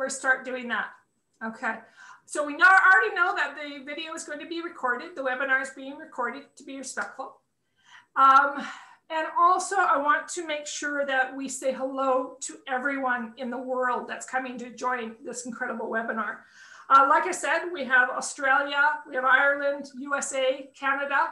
we'll start doing that. Okay. So we already know that the video is going to be recorded. The webinar is being recorded to be respectful. And also I want to make sure that we say hello to everyone in the world that's coming to join this incredible webinar. Like I said, we have Australia, we have Ireland, USA, Canada.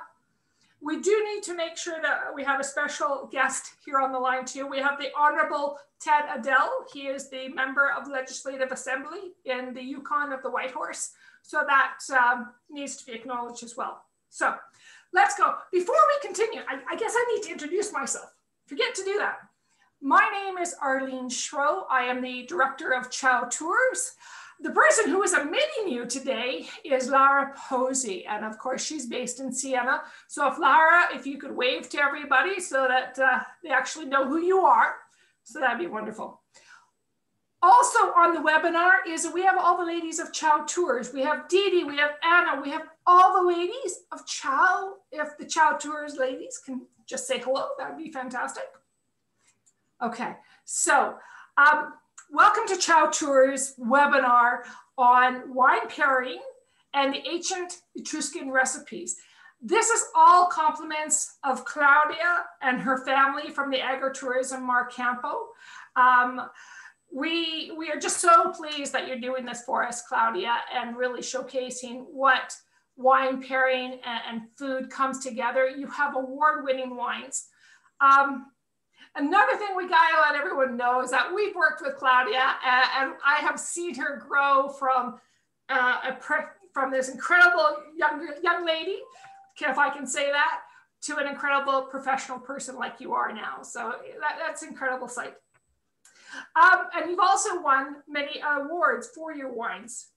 We do need to make sure that we have a special guest here on the line too. We have the Honorable Ted Adel. He is the member of the Legislative Assembly in the Yukon of the Whitehorse. So that needs to be acknowledged as well. So let's go. Before we continue, I guess I need to introduce myself. Forget to do that. My name is Arlene Schro. I am the Director of Chow Tours. The person who is admitting you today is Lara Posey. And of course, she's based in Siena. So if Lara, if you could wave to everybody so that they actually know who you are. So that'd be wonderful. Also on the webinar is we have all the ladies of Chow Tours. We have Dee Dee, we have Anna, we have all the ladies of Chow. If the Chow Tours ladies can just say hello, that would be fantastic. Okay, so welcome to Chow Tours webinar on wine pairing and the ancient Etruscan recipes. This is all compliments of Claudia and her family from the Agriturismo Marcampo. We are just so pleased that you're doing this for us, Claudia, and really showcasing what wine pairing and food comes together. You have award-winning wines. Another thing we gotta let everyone know is that we've worked with Claudia, and I have seen her grow from this incredible young lady, if I can say that, to an incredible professional person like you are now. So that's an incredible sight. And you've also won many awards for your wines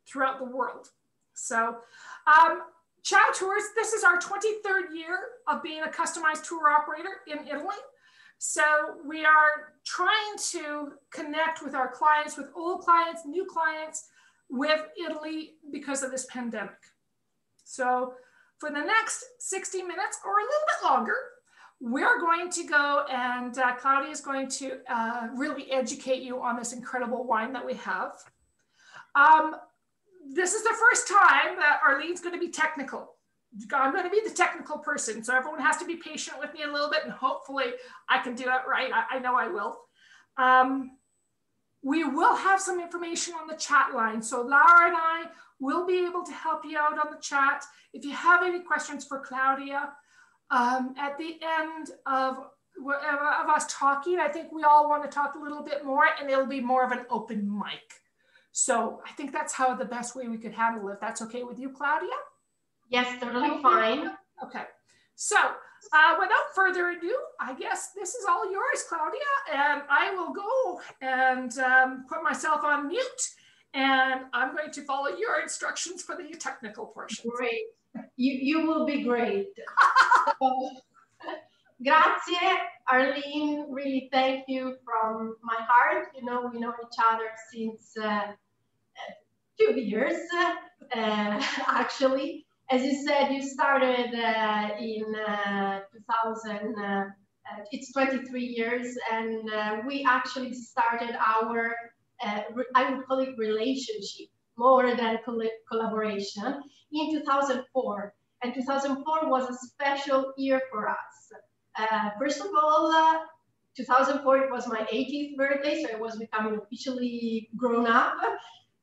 throughout the world. So Chow Tours, this is our 23rd year of being a customized tour operator in Italy. So we are trying to connect with our clients, with old clients, new clients, with Italy because of this pandemic. So for the next 60 minutes or a little bit longer, we're going to go and Claudia is going to really educate you on this incredible wine that we have. This is the first time that Arlene's going to be technical. I'm going to be the technical person, so everyone has to be patient with me a little bit, and hopefully I can do it right. I know I will. We will have some information on the chat line, so Lara and I will be able to help you out on the chat. If you have any questions for Claudia, at the end of us talking, I think we all want to talk a little bit more, and it'll be more of an open mic. So I think that's how the best way we could handle it. If that's okay with you, Claudia? Yes, totally fine. Okay, so without further ado, I guess this is all yours, Claudia, and I will go and put myself on mute, and I'm going to follow your instructions for the technical portion. Great. You will be great. Grazie, Arlene. Really, thank you from my heart. You know, we know each other since 2 years, actually. As you said, you started in 2000. It's 23 years, and we actually started our, I would call it relationship, more than collaboration, in 2004. And 2004 was a special year for us. First of all, 2004, it was my 80th birthday, so I was becoming officially grown up.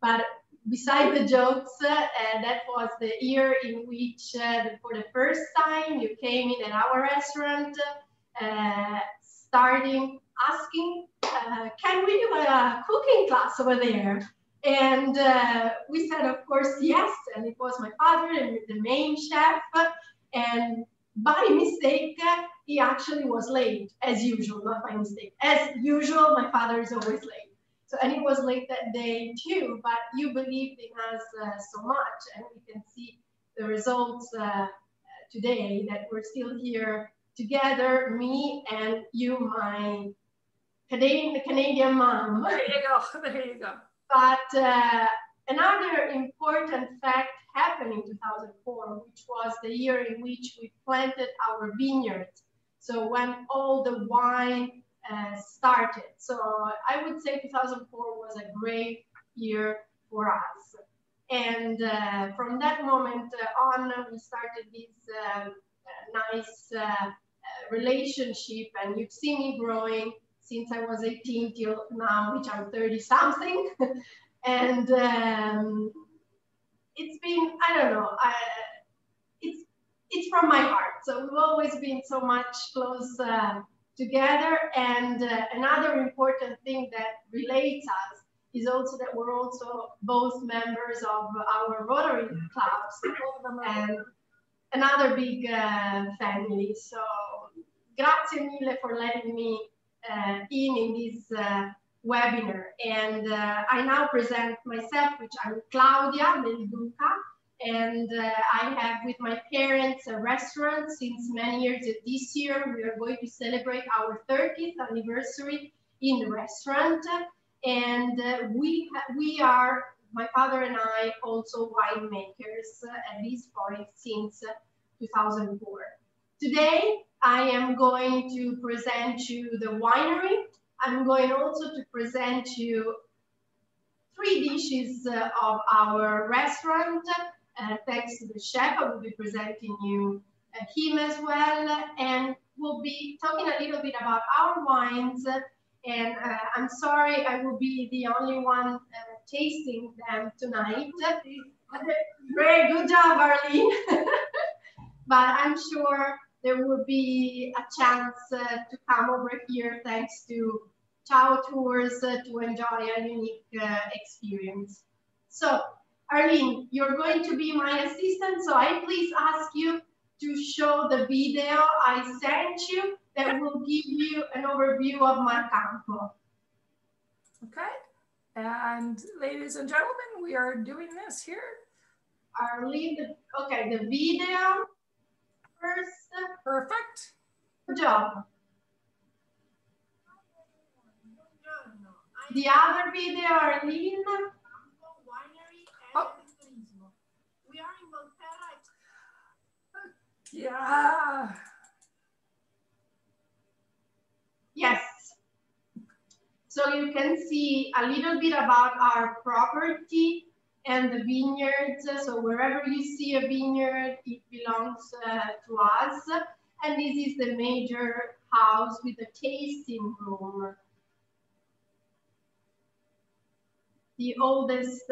But beside the jokes, that was the year in which, for the first time, you came in at our restaurant, starting asking, can we do a cooking class over there? And we said, of course, yes. And it was my father and the main chef. And by mistake, he actually was late, as usual, not by mistake. As usual, my father is always late. So, and he was late that day too, but you believed in us so much, and we can see the results today that we're still here together, me and you, my Canadian mom. There you go, there you go. But another important fact happened in 2004, which was the year in which we planted our vineyard. So when all the wine started. So I would say 2004 was a great here for us. And from that moment on, we started this nice relationship, and you've seen me growing since I was 18 till now, which I'm 30 something. And it's been, I don't know, it's from my heart. So we've always been so much close together. And another important thing that relates us is also that we're also both members of our Rotary clubs and another big family. So grazie mille for letting me in this webinar. And I now present myself, which I'm Claudia Del Duca, and I have with my parents a restaurant since many years. This year we are going to celebrate our 30th anniversary in the restaurant, and we are, my father and I, also winemakers at this point since 2004. Today I am going to present you the winery. I'm going also to present you 3 dishes of our restaurant. Thanks to the chef, I will be presenting you him as well, and we'll be talking a little bit about our wines. And I'm sorry, I will be the only one tasting them tonight. Great, good job, Arlene. But I'm sure there will be a chance to come over here thanks to Ciao Tours to enjoy a unique experience. So, Arlene, you're going to be my assistant, so I please ask you to show the video I sent you that will give you an overview of Marcampo. Okay, and ladies and gentlemen, we are doing this here. Arlene, okay, the video first. Perfect. Good job. The other video, Arlene. Winery and agriturismo. We are in Volterra. Yeah. Yes. So you can see a little bit about our property and the vineyards. So wherever you see a vineyard, it belongs to us. And this is the major house with a tasting room. The oldest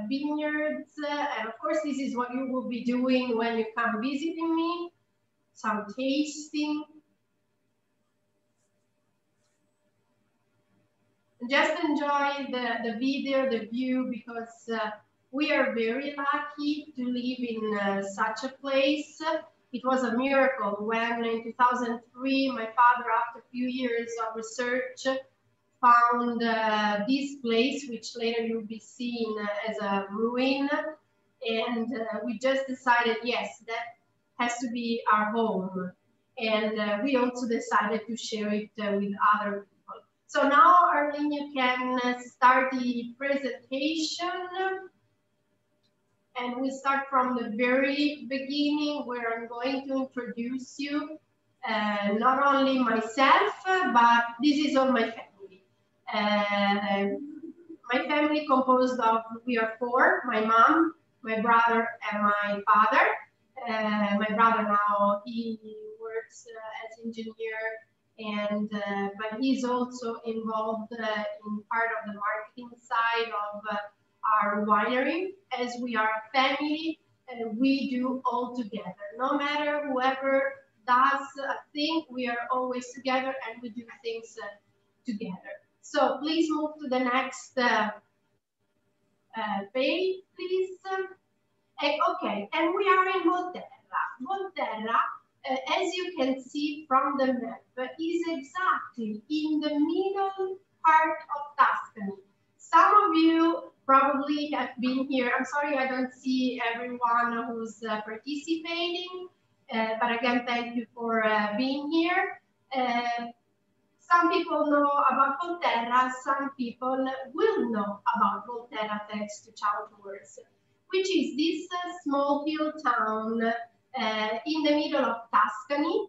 vineyards. And of course, this is what you will be doing when you come visiting me. Some tasting. Just enjoy the video, the view, because we are very lucky to live in such a place. It was a miracle when in 2003, my father, after a few years of research, found this place, which later you'll be seen as a ruin. And we just decided, yes, that has to be our home. And we also decided to share it with other people. So now, Arlene, you can start the presentation. And we start from the very beginning, where I'm going to introduce you, not only myself, but this is all my family. My family composed of, we are 4, my mom, my brother, and my father. My brother now, he works as engineer, and but he's also involved in part of the marketing side of our winery. As we are a family, and we do all together. No matter whoever does a thing, we are always together, and we do things together. So please move to the next page, please. Okay, and we are in Volterra. Volterra, as you can see from the map, is exactly in the middle part of Tuscany. Some of you probably have been here. I'm sorry I don't see everyone who's participating, but again, thank you for being here. Some people know about Volterra, some people will know about Volterra thanks to Ciao Tours, which is this small hill town in the middle of Tuscany,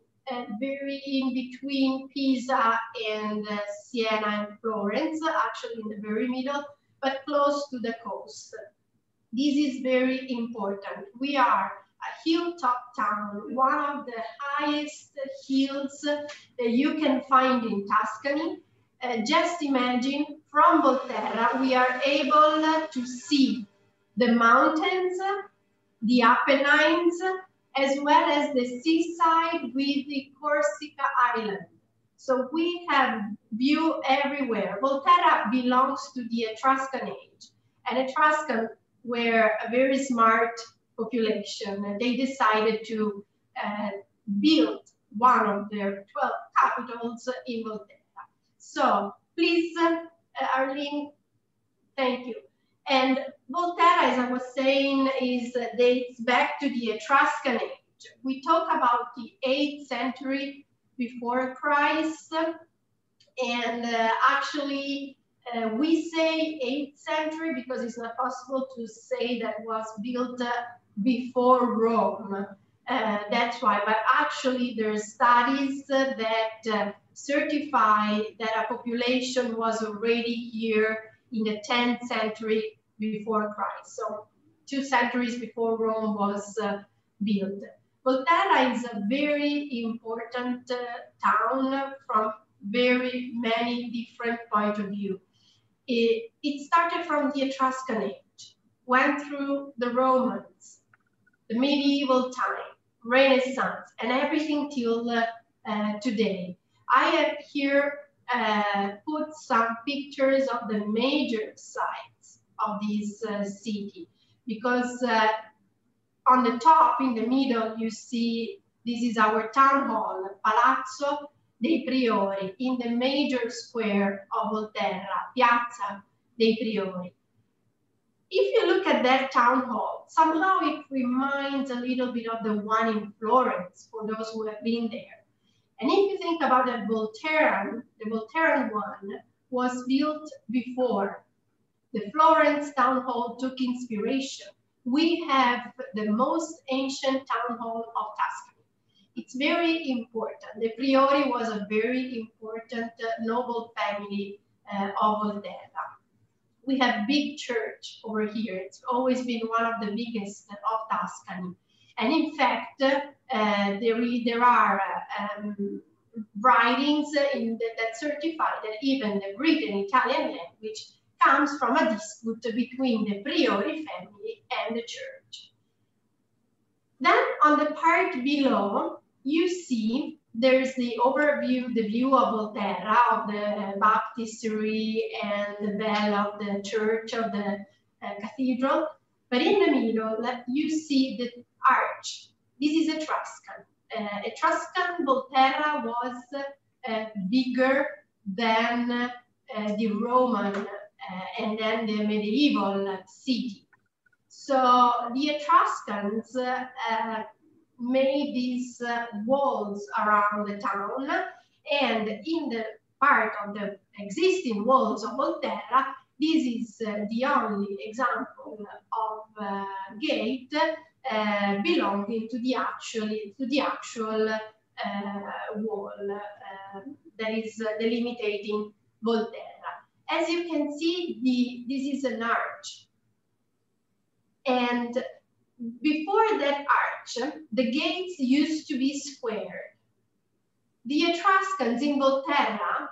very in between Pisa and Siena and Florence, actually in the very middle. but close to the coast. This is very important. We are a hilltop town, one of the highest hills that you can find in Tuscany. Just imagine, from Volterra, we are able to see the mountains, the Apennines, as well as the seaside with the Corsica island. So we have view everywhere. Volterra belongs to the Etruscan age, and Etruscan were a very smart population, and they decided to build one of their 12 capitals in Volterra. So please, Arlene, thank you. And Volterra, as I was saying, dates back to the Etruscan age. We talk about the 8th century before Christ, and actually we say 8th century because it's not possible to say that was built before Rome. That's why, but actually there's studies that certify that a population was already here in the 10th century before Christ. So 2 centuries before Rome was built. Volterra is a very important town from very many different points of view. It started from the Etruscan age, went through the Romans, the medieval time, Renaissance, and everything till today. I have here put some pictures of the major sites of this city, because on the top, in the middle, you see this is our town hall, Palazzo dei Priori, in the major square of Volterra, Piazza dei Priori. If you look at that town hall, somehow it reminds a little bit of the one in Florence, for those who have been there. And if you think about the Volterran one was built before. The Florence town hall took inspiration. We have the most ancient town hall of Tuscany. It's very important. The Priori was a very important noble family of Volterra. We have big church over here. It's always been one of the biggest of Tuscany. And in fact, there are writings that certify that even the written Italian language comes from a dispute between the Priori family and the church. Then on the part below, you see there's the overview, the view of Volterra, of the baptistry and the bell of the church of the cathedral. But in the middle, you see the arch. This is Etruscan. Etruscan Volterra was bigger than the Roman and then the medieval city. So the Etruscans made these walls around the town, and in the part of the existing walls of Volterra, this is the only example of gate belonging to the actual wall that is delimiting Volterra. As you can see, this is an arch. And before that arch, the gates used to be squared. The Etruscans in Volterra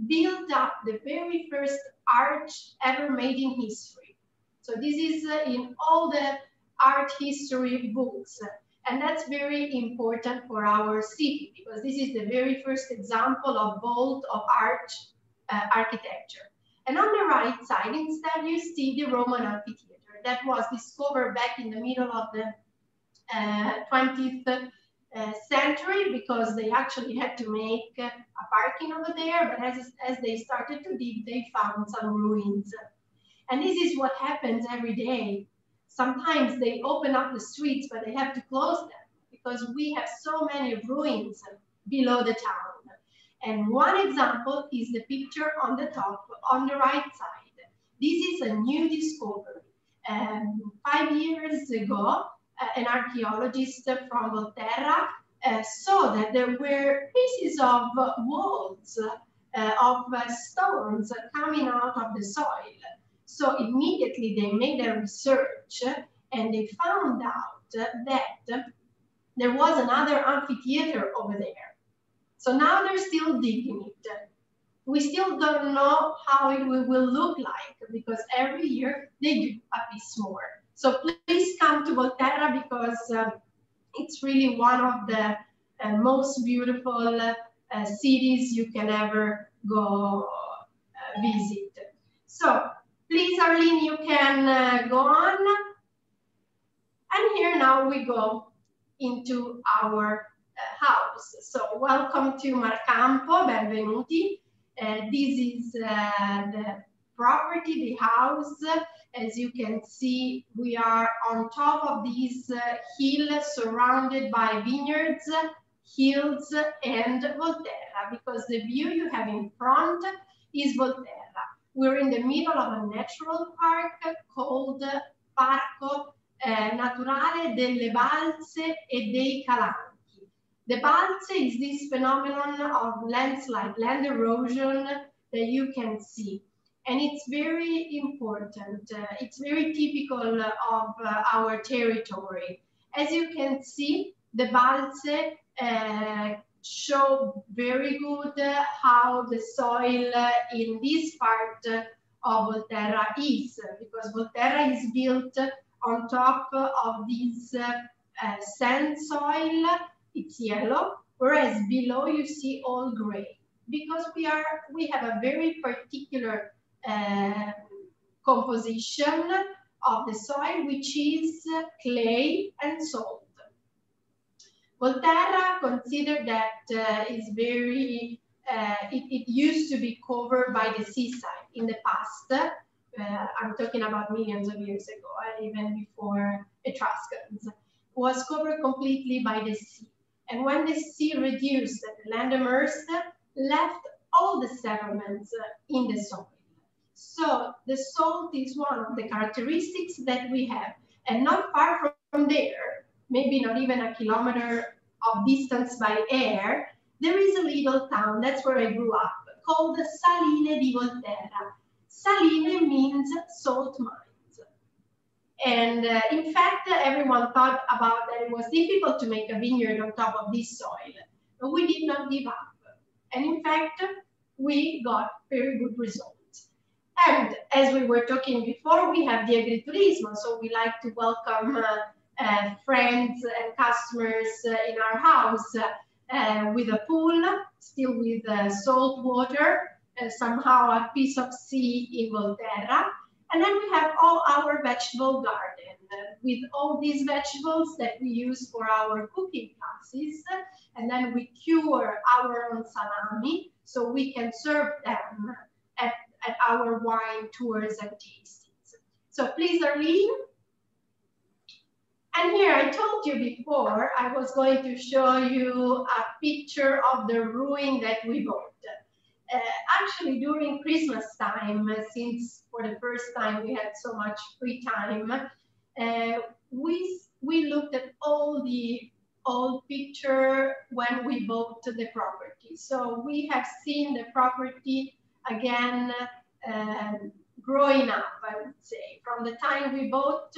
built up the very first arch ever made in history. So this is in all the art history books. And that's very important for our city, because this is the very first example of vault of arch architecture. And on the right side, instead, you see the Roman Amphitheater that was discovered back in the middle of the 20th century, because they actually had to make a parking over there, but as they started to dig, they found some ruins. And this is what happens every day. Sometimes they open up the streets, but they have to close them because we have so many ruins below the town. And one example is the picture on the top, on the right side. This is a new discovery. 5 years ago, an archaeologist from Volterra saw that there were pieces of walls, of stones coming out of the soil. So immediately they made a research and they found out that there was another amphitheater over there. So now they're still digging it. We still don't know how it will look like because every year they do a piece more. So please come to Volterra because it's really one of the most beautiful cities you can ever go visit. So please, Arlene, you can go on. And here now we go into our house. So welcome to Marcampo, benvenuti. This is the property, the house. As you can see, we are on top of these hills surrounded by vineyards, hills, and Volterra, because the view you have in front is Volterra. We're in the middle of a natural park called Parco Naturale delle Balze e dei Calanchi. The balze is this phenomenon of landslide, land erosion that you can see. And it's very important. It's very typical of our territory. As you can see, the balze show very good how the soil in this part of Volterra is, because Volterra is built on top of this sand soil. It's yellow, whereas below you see all gray, because we have a very particular composition of the soil, which is clay and salt. Volterra considered that is very, it used to be covered by the seaside in the past. I'm talking about millions of years ago, even before Etruscans, was covered completely by the sea. And when the sea reduced, the land immersed, left all the settlements in the soil. So the salt is one of the characteristics that we have. And not far from there, maybe not even a kilometer of distance by air, there is a little town, that's where I grew up, called Saline di Volterra. Saline means salt mines. And in fact, everyone thought about that it was difficult to make a vineyard on top of this soil, but we did not give up. And in fact, we got very good results. And as we were talking before, we have the agriturismo, so we like to welcome friends and customers in our house with a pool, still with salt water, somehow a piece of sea in Volterra. And then we have all our vegetable garden with all these vegetables that we use for our cooking classes. And then we cure our own salami so we can serve them at our wine tours and tastings. So please, Arlene. And here I told you before, I was going to show you a picture of the ruin that we bought. Actually, during Christmas time, since for the first time we had so much free time, we looked at all the old picture when we bought the property. So we have seen the property again growing up, I would say, from the time we bought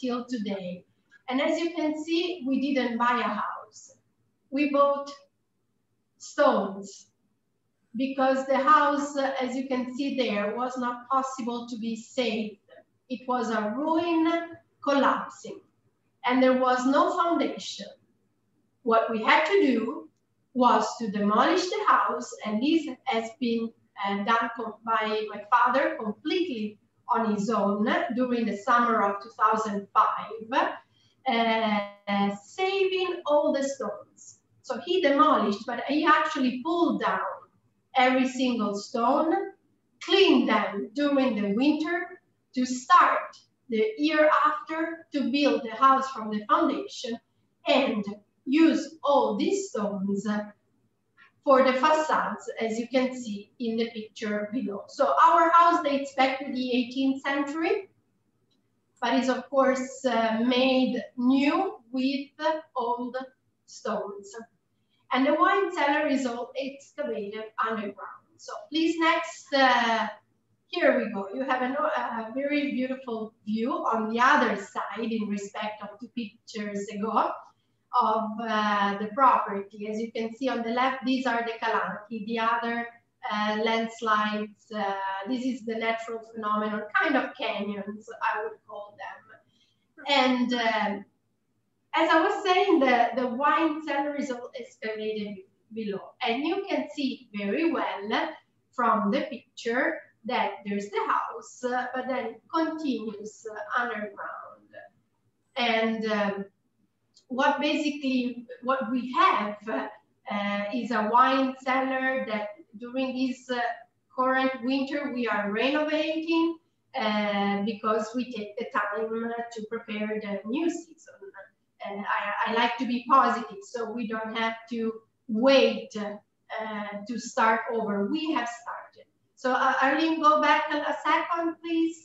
till today. And as you can see, we didn't buy a house. We bought stones, because the house, as you can see there, was not possible to be saved. It was a ruin collapsing, and there was no foundation. What we had to do was to demolish the house, and this has been done by my father completely on his own during the summer of 2005, saving all the stones. So he demolished, but he actually pulled down every single stone, clean them during the winter to start the year after to build the house from the foundation and use all these stones for the facades, as you can see in the picture below. So our house dates back to the 18th century, but is of course made new with old stones. And the wine cellar is all excavated underground. So please, next here we go. You have a very beautiful view on the other side in respect of 2 pictures ago of the property. As you can see on the left, these are the calamity. The other landslides, this is the natural phenomenon, kind of canyons, I would call them. And as I was saying, the wine cellar is excavated below. And you can see very well from the picture that there's the house, but then it continues underground. And what we have is a wine cellar that during this current winter we are renovating because we take the time to prepare the new season. And I like to be positive, so we don't have to wait to start over. We have started. So Arlene, go back a second, please.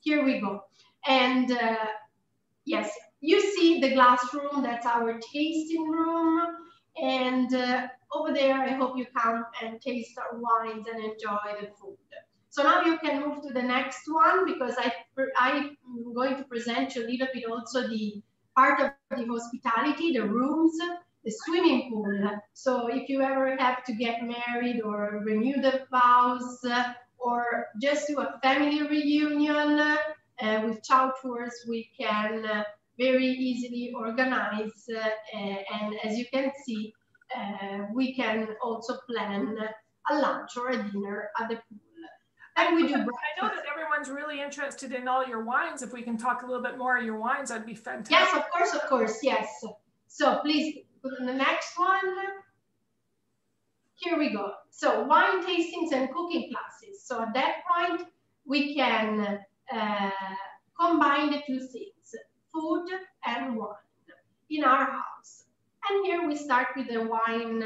Here we go. And yes, you see the glass room, that's our tasting room. And over there, I hope you come and taste our wines and enjoy the food. So now you can move to the next one, because I'm going to present you a little bit also the part of the hospitality, the rooms, the swimming pool. So if you ever have to get married or renew the vows or just do a family reunion with chow tours, we can very easily organize. And as you can see, we can also plan a lunch or a dinner at the pool. And we do breakfast. I know that everyone's really interested in all your wines. If we can talk a little bit more of your wines, that'd be fantastic. Yes, of course, yes. So please go to the next one. Here we go. So wine tastings and cooking classes. So at that point, we can combine the 2 things, food and wine, in our house. And here we start with the wine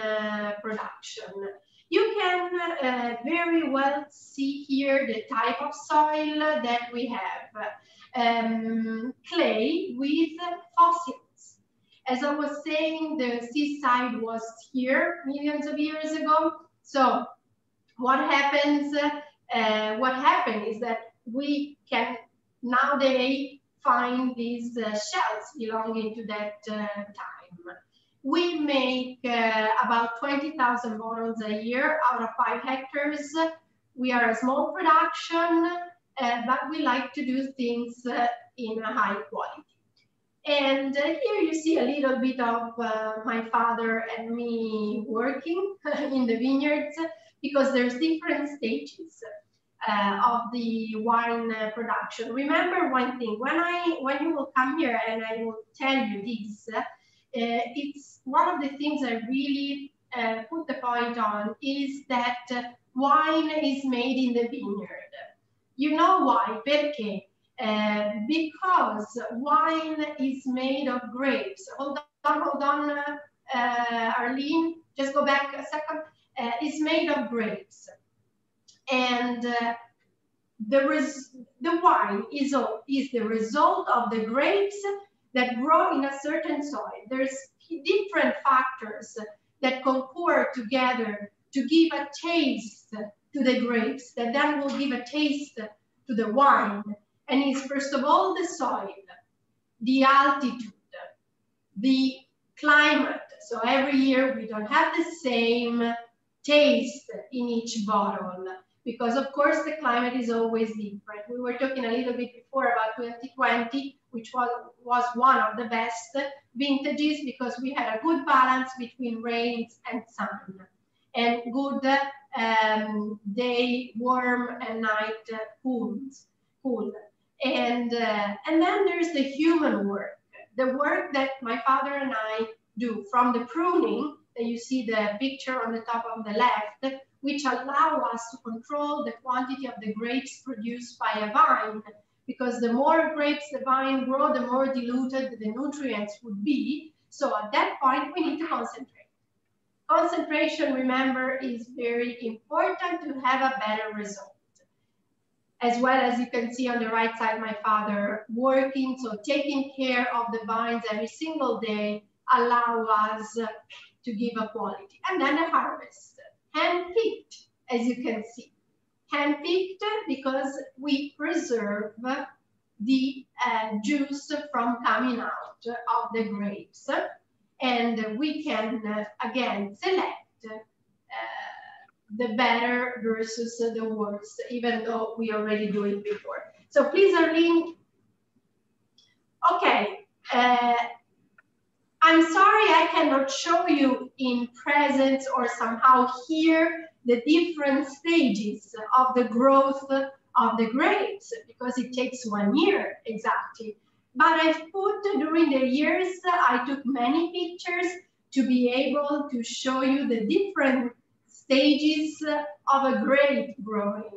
production. You can very well see here the type of soil that we have. Clay with fossils. As I was saying, the seaside was here millions of years ago. So what happens? What happened is that we can nowadays find these shells belonging to that time. We make about 20,000 bottles a year out of 5 hectares. We are a small production, but we like to do things in a high quality. And here you see a little bit of my father and me working in the vineyards, because there's different stages of the wine production. Remember one thing, when you will come here and I will tell you this, it's one of the things I really put the point on is that wine is made in the vineyard. You know why? Perché? Because wine is made of grapes. Hold on, Arlene, just go back a second. It's made of grapes. And the wine is the result of the grapes that grow in a certain soil. There's different factors that concur together to give a taste to the grapes, that then will give a taste to the wine. And it's first of all the soil, the altitude, the climate. So every year we don't have the same taste in each bottle, because of course the climate is always different. We were talking a little bit before about 2020, which was one of the best vintages because we had a good balance between rains and sun, and good day warm and night cool. And then there's the human work, the work that my father and I do, from the pruning that you see the picture on the top of the left, which allow us to control the quantity of the grapes produced by a vine, because the more grapes the vine grow, the more diluted the nutrients would be. So at that point, we need to concentrate. Concentration, remember, is very important to have a better result. As well as you can see on the right side, my father working, so taking care of the vines every single day allow us to give a quality. And then the harvest, hand-picked, as you can see. hand-picked because we preserve the juice from coming out of the grapes. And we can, again, select the better versus the worst, even though we already do it before. So please, Arlene. Okay. I'm sorry I cannot show you in presence or somehow here the different stages of the growth of the grapes because it takes 1 year exactly. But I've put during the years, I took many pictures to be able to show you the different stages of a grape growing.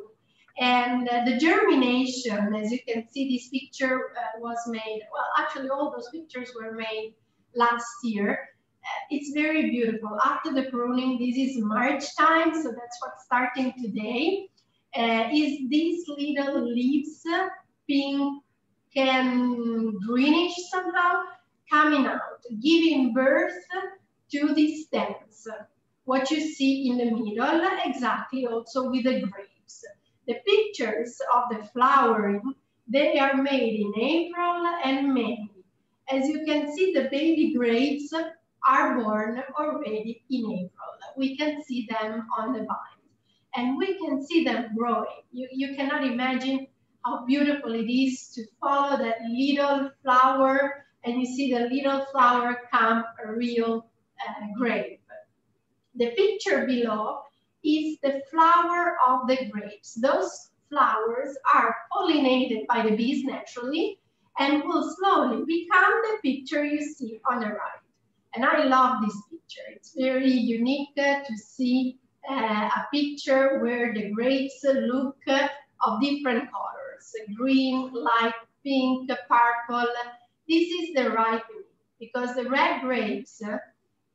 And the germination, as you can see, this picture was made, well, actually all those pictures were made last year. It's very beautiful. After the pruning, this is March time, so that's what's starting today. Is these little leaves, pink and greenish somehow, coming out, giving birth to the stems. What you see in the middle, exactly also with the grapes. The pictures of the flowering, they are made in April and May. As you can see, the baby grapes are born already in April. We can see them on the vine, and we can see them growing. You cannot imagine how beautiful it is to follow that little flower, and you see the little flower come a real grape. The picture below is the flower of the grapes. Those flowers are pollinated by the bees naturally and will slowly become the picture you see on the right. And I love this picture. It's very unique to see a picture where the grapes look of different colors, green, light pink, purple. This is the ripening because the red grapes,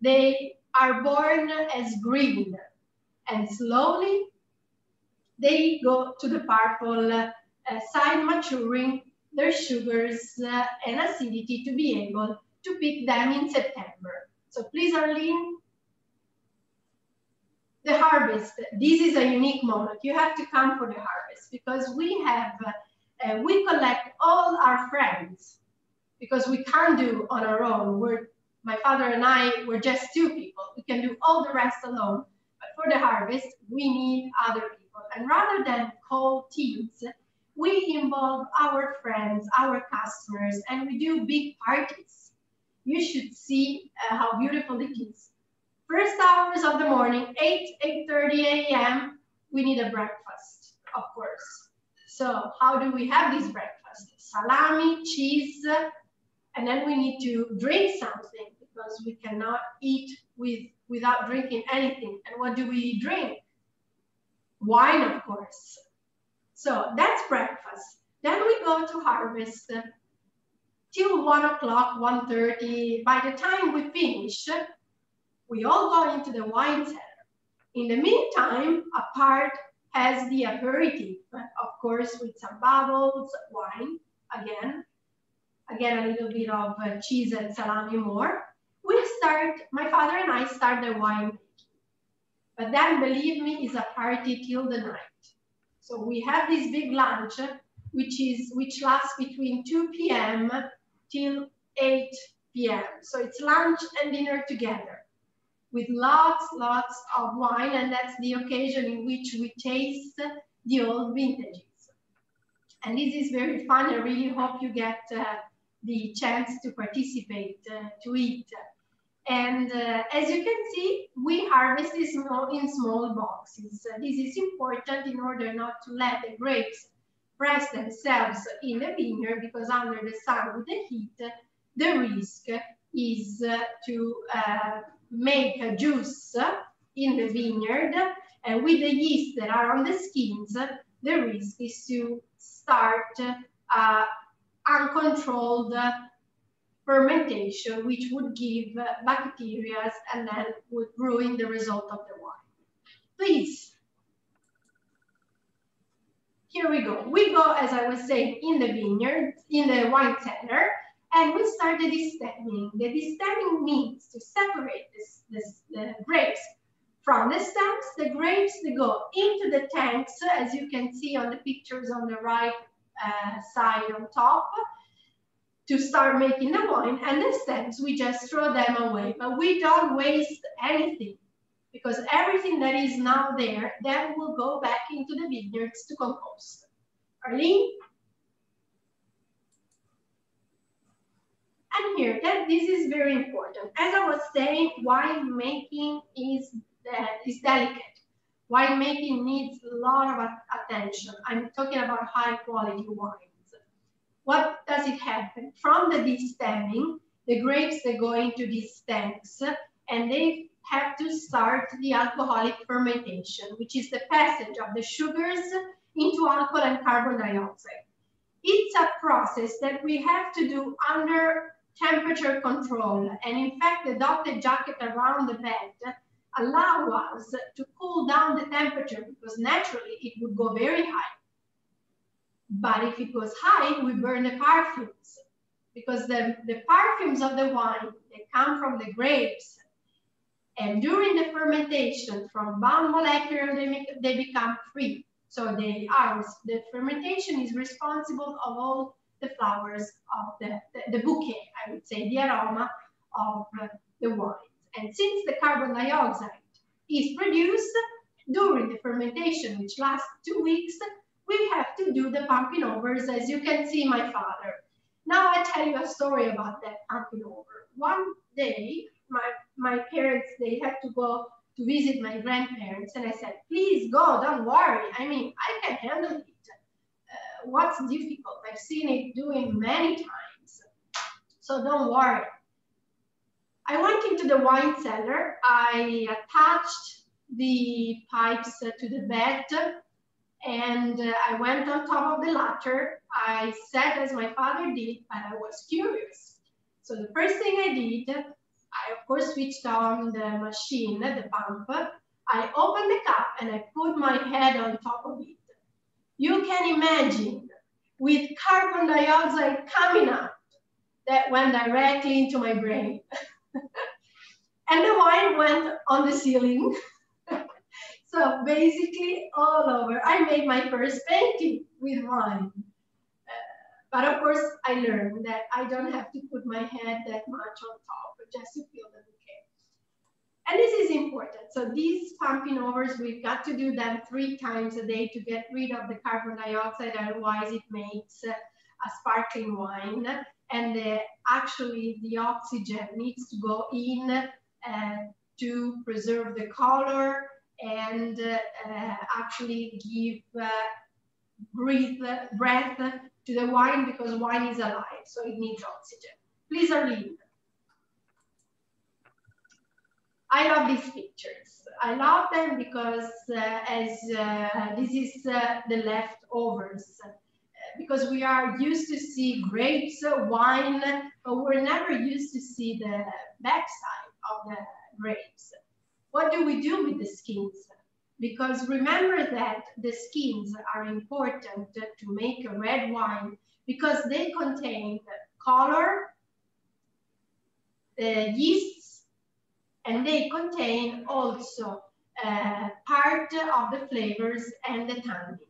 they are born as green and slowly they go to the purple side, maturing their sugars and acidity to be able to pick them in September. So please, Arlene. The harvest, this is a unique moment. You have to come for the harvest because we have, we collect all our friends because we can't do on our own. My father and I, we're just 2 people. We can do all the rest alone. But for the harvest, we need other people. And rather than call teams, we involve our friends, our customers, and we do big parties. You should see how beautiful it is. First hours of the morning, 8:30 a.m., we need a breakfast, of course. So how do we have this breakfast? Salami, cheese, and then we need to drink something because we cannot eat without drinking anything. And what do we drink? Wine, of course. So that's breakfast. Then we go to harvest till 1 o'clock, 1:30. By the time we finish, we all go into the wine cellar. In the meantime, a part has the aperitif, of course, with some bubbles, wine, again a little bit of cheese and salami more. My father and I start the wine making. But then, believe me, is a party till the night. So we have this big lunch, which lasts between 2 p.m. till 8 p.m. So it's lunch and dinner together with lots of wine, and that's the occasion in which we taste the old vintages. And this is very fun. I really hope you get the chance to participate, to eat. And as you can see, we harvest this in small boxes. This is important in order not to let the grapes press themselves in the vineyard, because under the sun with the heat, the risk is to make a juice in the vineyard, and with the yeast that are on the skins, the risk is to start uncontrolled fermentation, which would give bacteria and then would ruin the result of the wine. Please. Here we go. We go, as I was saying, in the vineyard, in the wine cellar, and we start the distemming. The distemming means to separate the grapes from From the stems, the grapes, they go into the tanks, as you can see on the pictures on the right side on top, to start making the wine. And the stems, we just throw them away. But we don't waste anything, because everything that is now there then will go back into the vineyards to compost. Arlene? And here, this is very important. As I was saying, wine making is delicate. Wine making needs a lot of attention. I'm talking about high quality wines. What does it happen? From the destemming, the grapes, they go into these tanks and they have to start the alcoholic fermentation, which is the passage of the sugars into alcohol and carbon dioxide. It's a process that we have to do under temperature control. And in fact, the dotted jacket around the bed allow us to cool down the temperature, because naturally it would go very high. But if it goes high, we burn the perfumes, because the perfumes of the wine, they come from the grapes. And during the fermentation, from bound molecular, they become free. So the fermentation is responsible of all the flowers of the bouquet, I would say, the aroma of the wine. And since the carbon dioxide is produced during the fermentation, which lasts 2 weeks, we have to do the pumping overs, as you can see my father. Now I tell you a story about that pumping over. One day, my parents, they had to go to visit my grandparents, and I said, please go, don't worry. I mean, I can handle it. What's difficult? I've seen it doing many times. So don't worry. I went into the wine cellar. I attached the pipes to the bed, and I went on top of the ladder. I sat as my father did, but I was curious. So the first thing I did, I of course switched on the machine, the pump. I opened the cup and I put my head on top of it. You can imagine, with carbon dioxide coming up, that went directly into my brain. And the wine went on the ceiling. So basically all over. I made my first painting with wine. But of course, I learned that I don't have to put my head that much on top, just to feel the bouquet. And this is important. So these pumping overs, we've got to do them 3 times a day to get rid of the carbon dioxide, otherwise it makes a sparkling wine. And actually the oxygen needs to go in to preserve the color and actually give breath to the wine, because wine is alive, so it needs oxygen. Please, Arlene. I love these pictures. I love them because this is the leftovers. Because we are used to see grapes, wine, but we're never used to see the backside of the grapes. What do we do with the skins? Because remember that the skins are important to make a red wine, because they contain color, yeasts, and they contain also part of the flavors and the tannins.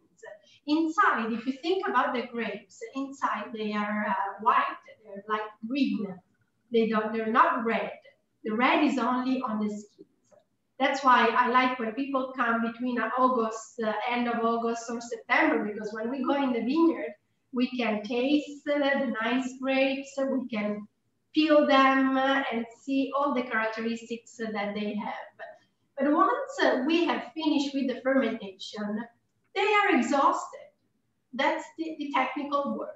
Inside, if you think about the grapes, inside they are white, they're like green. They're not red. The red is only on the skins. That's why I like when people come between August, end of August or September, because when we go in the vineyard, we can taste the nice grapes, we can peel them and see all the characteristics that they have. But once we have finished with the fermentation, they are exhausted. That's the technical word.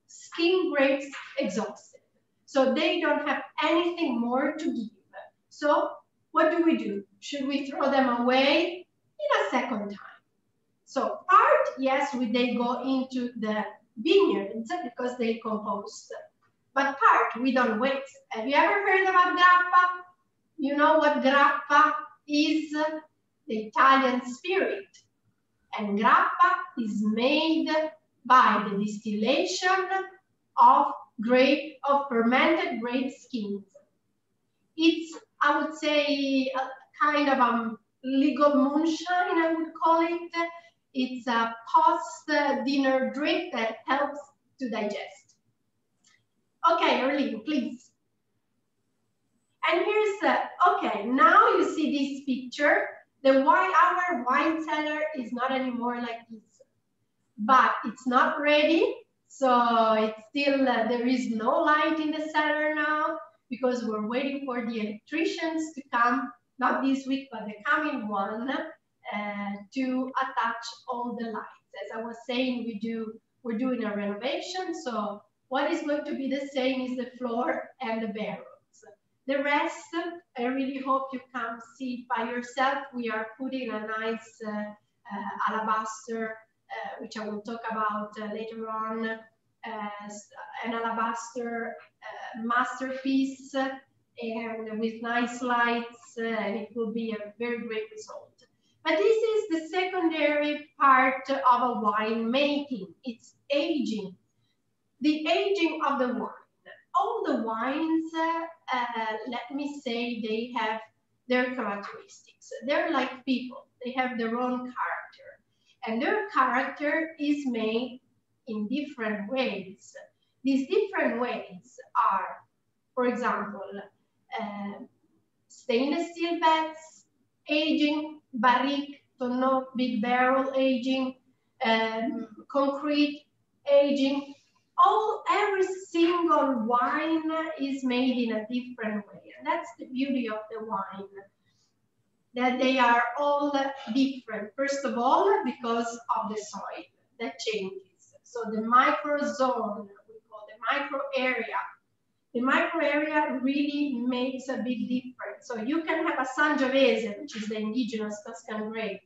Skin grapes exhausted. So they don't have anything more to give. So what do? Should we throw them away? In a second time. So part, yes, they go into the vineyards because they compost. But part, we don't waste. Have you ever heard about grappa? You know what grappa is? The Italian spirit. And grappa is made by the distillation of fermented grape skins. It's, I would say, a kind of legal moonshine, I would call it. It's a post-dinner drink that helps to digest. Okay, Erling, please. And here's, okay, now you see this picture. Our wine cellar is not anymore like this, but it's not ready. So it's still, there is no light in the cellar now because we're waiting for the electricians to come, not this week, but the coming one, to attach all the lights. As I was saying, we're doing a renovation. So what is going to be the same is the floor and the barrels. The rest, I really hope you come see it by yourself. We are putting a nice alabaster, which I will talk about later on, an alabaster masterpiece, and with nice lights, and it will be a very great result. But this is the secondary part of a wine making. It's aging, the aging of the wine. All the wines, let me say, they have their characteristics. They're like people. They have their own character. And their character is made in different ways. These different ways are, for example, stainless steel vats, aging, barrique, tonneau, big barrel aging, concrete aging. Every single wine is made in a different way. And that's the beauty of the wine, that they are all different. First of all, because of the soil that changes. So the microzone, we call the micro area really makes a big difference. So you can have a Sangiovese, which is the indigenous Tuscan grape,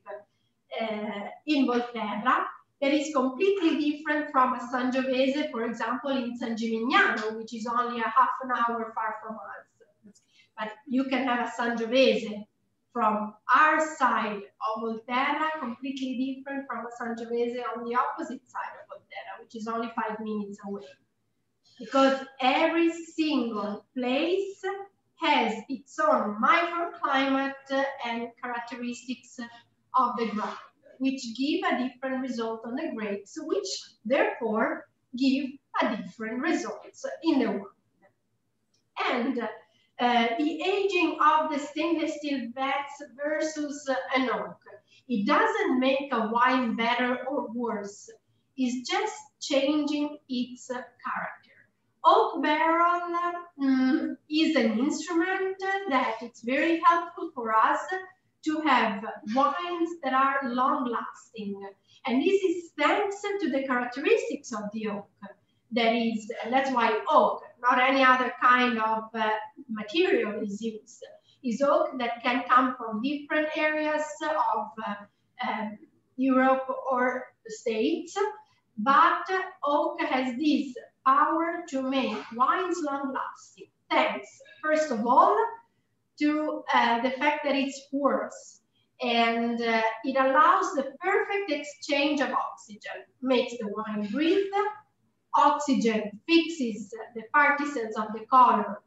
in Volterra, that is completely different from a Sangiovese, for example, in San Gimignano, which is only a half an hour far from us. But you can have a Sangiovese from our side of Volterra, completely different from a Sangiovese on the opposite side of Volterra, which is only 5 minutes away. Because every single place has its own microclimate and characteristics of the ground, which give a different result on the grapes, which therefore give a different results in the wine. And the aging of the stainless steel vats versus an oak, it doesn't make a wine better or worse. It's just changing its character. Oak barrel is an instrument that it's very helpful for us to have wines that are long-lasting. And this is thanks to the characteristics of the oak. That's why oak, not any other kind of material is used. Is oak that can come from different areas of Europe or the States, but oak has this power to make wines long-lasting. Thanks, first of all, to the fact that it's porous, and it allows the perfect exchange of oxygen, makes the wine breathe. Oxygen fixes the particles of the color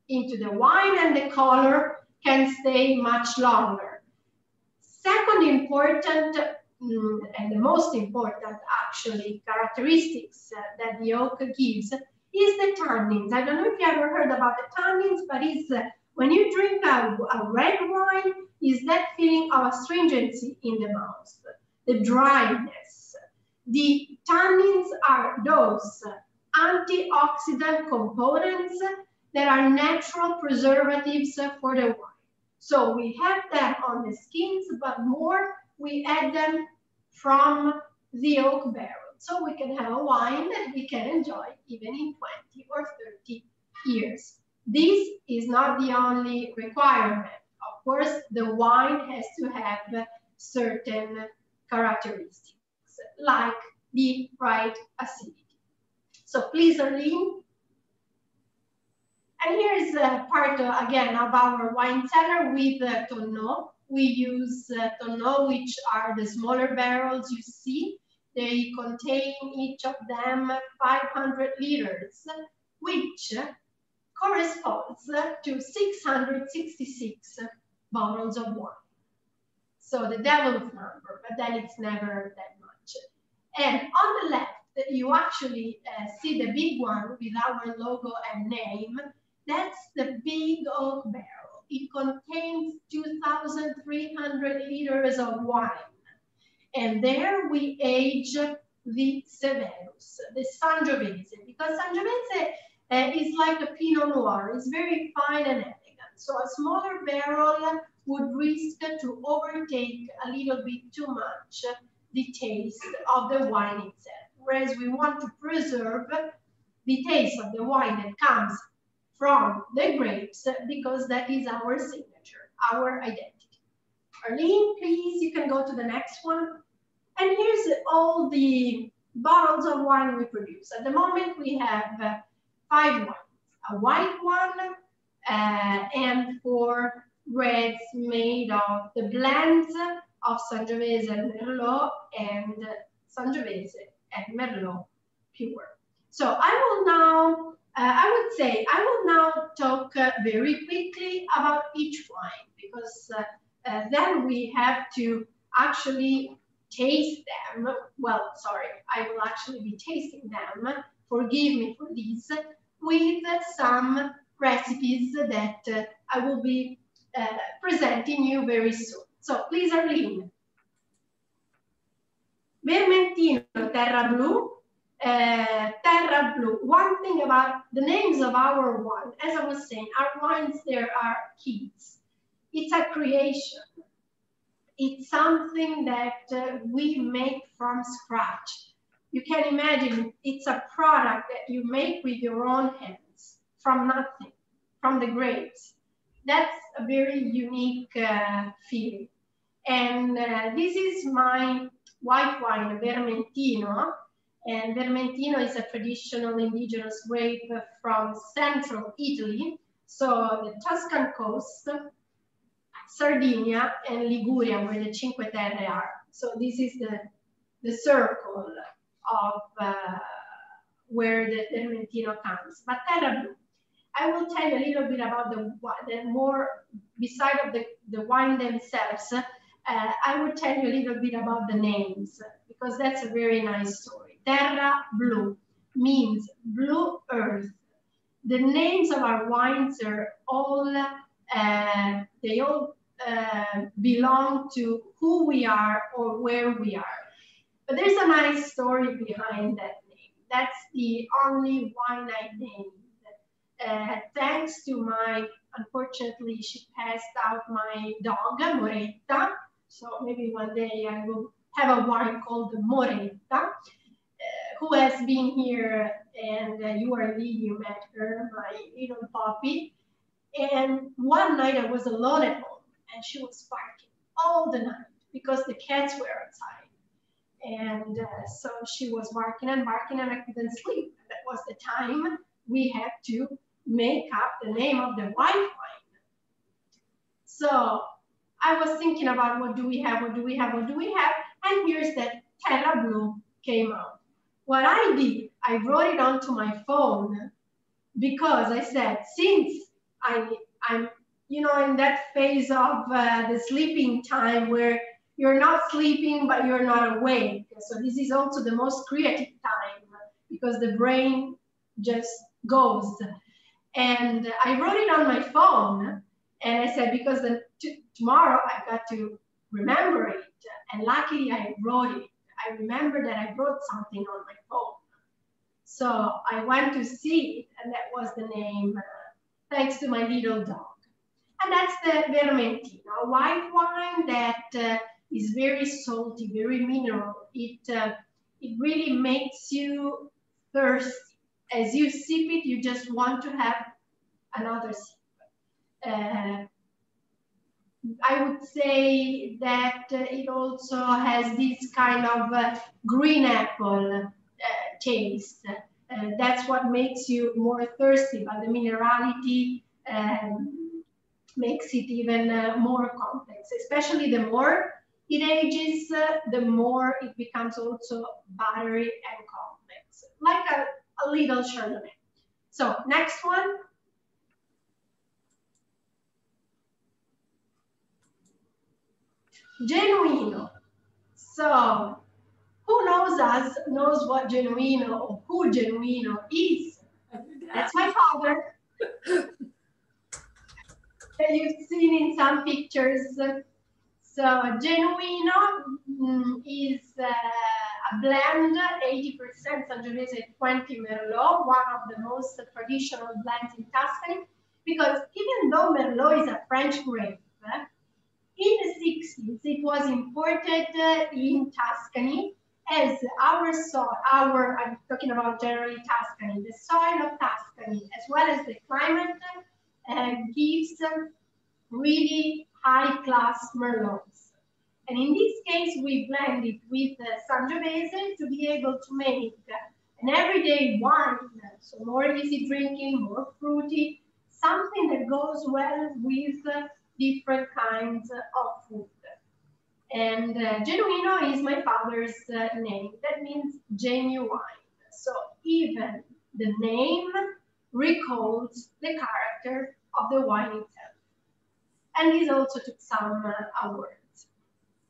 into the wine, and the color can stay much longer. Second important, and the most important actually, characteristics that the oak gives is the tannins. I don't know if you ever heard about the tannins, but it's when you drink a red wine, is that feeling of astringency in the mouth, the dryness. The tannins are those antioxidant components that are natural preservatives for the wine. So we have them on the skins, but more we add them from the oak barrel. So we can have a wine that we can enjoy even in 20 or 30 years. This is not the only requirement. Of course, the wine has to have certain characteristics, like the right acidity. So please, Arlene. And here's a part, again, of our wine cellar with tonneau. We use tonneau, which are the smaller barrels you see. They contain each of them 500 liters, which corresponds to 666 bottles of wine. So the devil's number, but then it's never that much. And on the left, you actually see the big one with our logo and name. That's the big oak barrel. It contains 2,300 liters of wine. And there we age the Severus, the Sangiovese, because Sangiovese is like a Pinot Noir. It's very fine and elegant. So a smaller barrel would risk to overtake a little bit too much the taste of the wine itself. Whereas we want to preserve the taste of the wine that comes from the grapes, because that is our signature, our identity. Arlene, please, you can go to the next one. And here's all the bottles of wine we produce. At the moment, we have 5 wines. A white one and 4 reds made of the blends of Sangiovese and Merlot and Sangiovese and Merlot pure. So I will now, I will now talk very quickly about each wine, because then we have to actually taste them. Well, sorry, I will actually be tasting them, forgive me for this, with some recipes that I will be presenting you very soon. So please, Arlene. Vermentino, Terra Blu. Terra Blu. One thing about the names of our wine, as I was saying, our wines, there are kids. It's a creation. It's something that we make from scratch. You can imagine it's a product that you make with your own hands, from nothing, from the grapes. That's a very unique feeling. And this is my white wine, Vermentino. And Vermentino is a traditional indigenous grape from central Italy. So the Tuscan coast, Sardinia and Liguria, where the Cinque Terre are. So this is the circle of where the Vermentino comes. But Terra Blu, I will tell you a little bit about the more, beside of the wine themselves, I will tell you a little bit about the names, because that's a very nice story. Terra Blu means blue earth. The names of our wines are all, they all belong to who we are or where we are. But there's a nice story behind that name. That's the only wine I named. Thanks to my, unfortunately, she passed out my dog, Moretta. So maybe one day I will have a wine called Moretta, who has been here, and you are you met her, my little puppy. And one night I was alone at home, and she was barking all the night because the cats were outside. And so she was barking and barking, and I couldn't sleep. And that was the time we had to make up the name of the white wine. So I was thinking about what do we have, what do we have, what do we have? And here's that Terra Blu came out. What I did, I wrote it onto my phone, because I said, since I'm you know, in that phase of the sleeping time where you're not sleeping, but you're not awake. So this is also the most creative time, because the brain just goes. And I wrote it on my phone, and I said, because tomorrow I've got to remember it. And luckily I wrote it. I remember that I wrote something on my phone. So I went to see it, and that was the name, thanks to my little dog. And that's the Vermentino, a white wine that is very salty, very mineral. It really makes you thirsty. As you sip it, you just want to have another sip. I would say that it also has this kind of green apple taste. That's what makes you more thirsty, but the minerality makes it even more complex. Especially the more it ages, the more it becomes also buttery and complex, like a little Chardonnay. So next one. Genuino. So who knows us knows what Genuino or who Genuino is. That's my father. That you've seen in some pictures. So Genuino is a blend, 80% Sangiovese, 20 Merlot, one of the most traditional blends in Tuscany, because even though Merlot is a French grape, in the 60s it was imported in Tuscany as our soil, I'm talking about generally Tuscany, the soil of Tuscany, as well as the climate, gives really high-class Merlots. And in this case, we blend it with Sangiovese to be able to make an everyday wine, so more easy drinking, more fruity, something that goes well with different kinds of food. And Genuino is my father's name. That means genuine. So even the name recalls the character of the wine itself. And this also took some awards.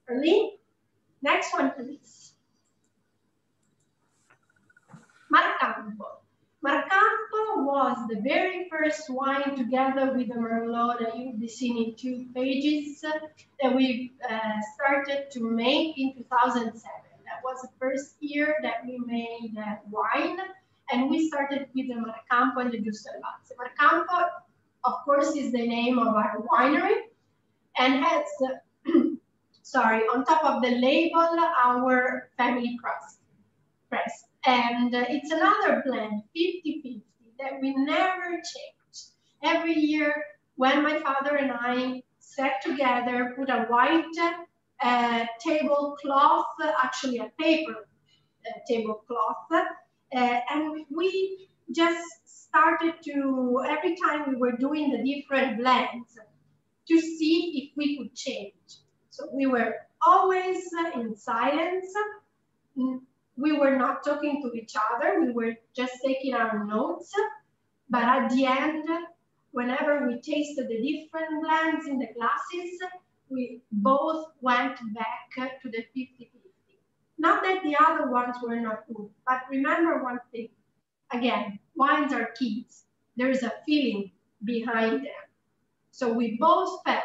Early, next one please. Marcampo. Marcampo was the very first wine together with the Merlot that you'll be seeing in 2 pages that we started to make in 2007. That was the first year that we made wine, and we started with the Marcampo and the Giusto Levazze. Marcampo, of course, is the name of our winery and has, sorry, on top of the label, our family crest. And it's another blend, 50-50, that we never changed. Every year, when my father and I sat together, put a white tablecloth, actually a paper tablecloth, and we just started to, every time we were doing the different blends, to see if we could change. So we were always in silence. We were not talking to each other. We were just taking our notes. But at the end, whenever we tasted the different blends in the glasses, we both went back to the 50-50. Not that the other ones were not good, but remember one thing. Again, wines are kids. There is a feeling behind them. So we both felt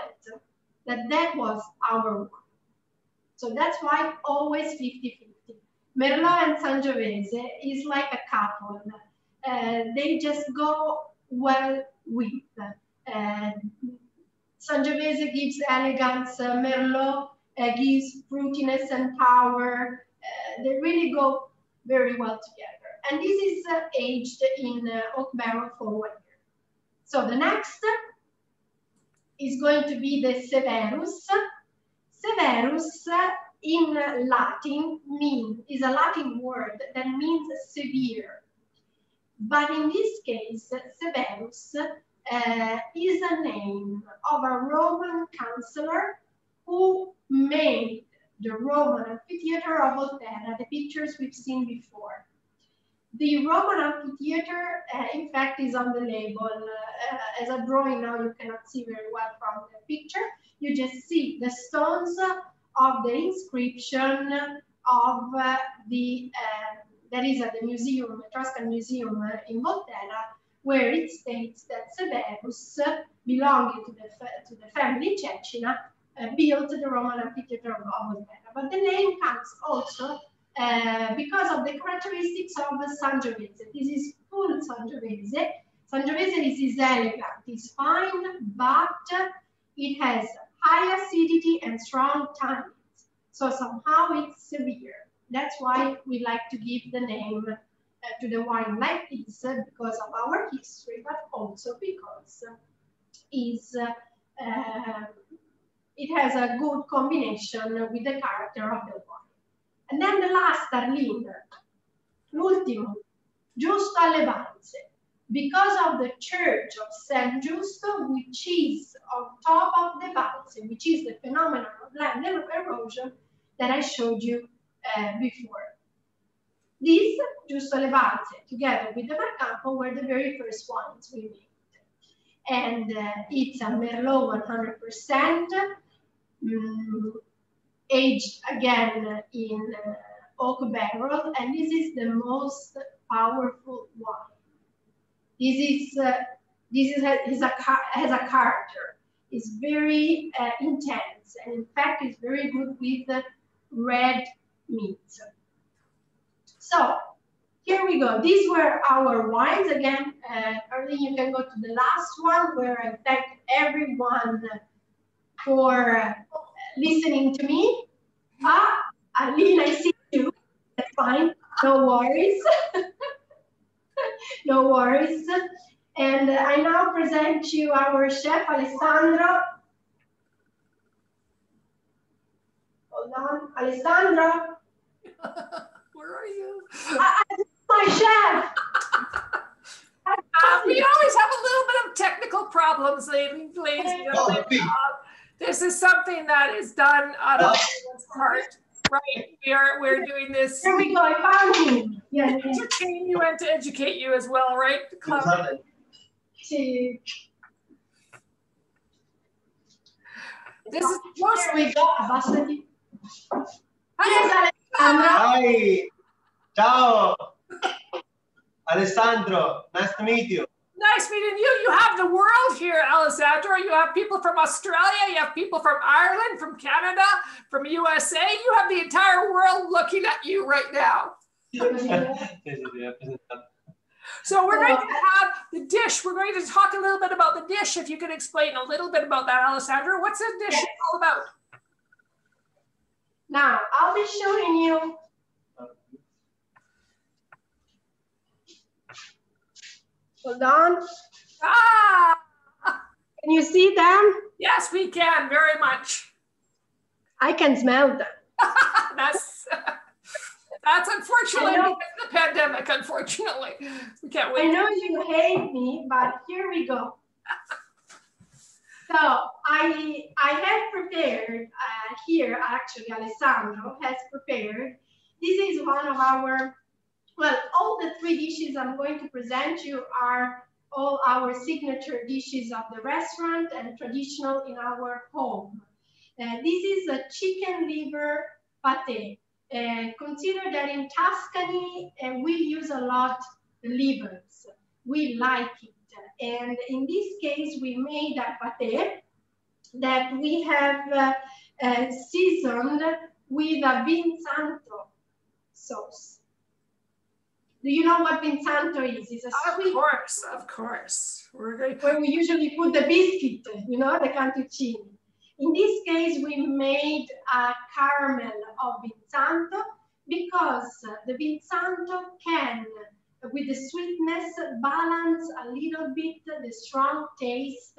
that that was our one. So that's why always 50-50. Merlot and Sangiovese is like a couple. They just go well with. Sangiovese gives elegance, Merlot gives fruitiness and power. They really go very well together. And this is aged in oak barrel for 1 year. So the next is going to be the Severus. Severus in Latin is a Latin word that means severe. But in this case, Severus is a name of a Roman counselor who made the Roman Amphitheater of Volterra, the pictures we've seen before. The Roman Amphitheater, in fact, is on the label. As a drawing now, you cannot see very well from the picture. You just see the stones of the inscription of that is at the museum, Etruscan museum in Volterra, where it states that Severus, belonging to the family Cecina, built the Roman Amphitheater of Volterra. But the name comes also because of the characteristics of Sangiovese. This is full Sangiovese. Sangiovese is elegant, it's fine, but it has high acidity and strong tannins. So somehow it's severe. That's why we like to give the name to the wine like this, because of our history, but also because it has a good combination with the character of the wine. And then the last Arline, l'ultimo, Giusto alle Valse. Because of the church of San Giusto, which is on top of the Valse, which is the phenomenon of land erosion that I showed you before. These, Giusto alle Valse, together with the Marcampo, were the very first wines we made. And it's a Merlot 100%. aged again in oak barrel, and this is the most powerful wine. Has a character. It's very intense, and in fact, it's very good with red meat. So here we go. These were our wines. Again, Arlene, you can go to the last one where I thank everyone for listening to me. Arlene, I see you. That's fine. No worries. No worries. And I now present you our chef, Alessandro. Hold on, Alessandro. Where are you? My chef. We always have a little bit of technical problems, ladies and gentlemen. This is something that is done on our part, right? We're doing this. Here we go. I found him. To entertain you and to educate you as well, right, Claudia? This is Here we go. Hi, Hi. Ciao. Alessandro, nice to meet you. Nice meeting you. You have the world here, Alessandro. You have people from Australia. You have people from Ireland, from Canada, from USA. You have the entire world looking at you right now. So we're going to have the dish. We're going to talk a little bit about the dish. If you could explain a little bit about that, Alessandro. What's the dish all about? Now, I'll be showing you. Hold on. Can you see them? Yes, we can, very much. I can smell them. That's unfortunately because of the pandemic, unfortunately. We can't wait. I know you hate me, but here we go. So I have prepared here, actually, Alessandro has prepared. This is one of our, well, all the three dishes I'm going to present you are all our signature dishes of the restaurant and traditional in our home. This is a chicken liver pate. Consider that in Tuscany, we use a lot livers. We like it. And in this case, we made a pate that we have seasoned with a Vinsanto sauce. Do you know what Vinsanto is? It's a sweet. Of course. Where we usually put the biscuit, you know, the cantuccini. In this case, we made a caramel of Vinsanto because the Vinsanto can, with the sweetness, balance a little bit the strong taste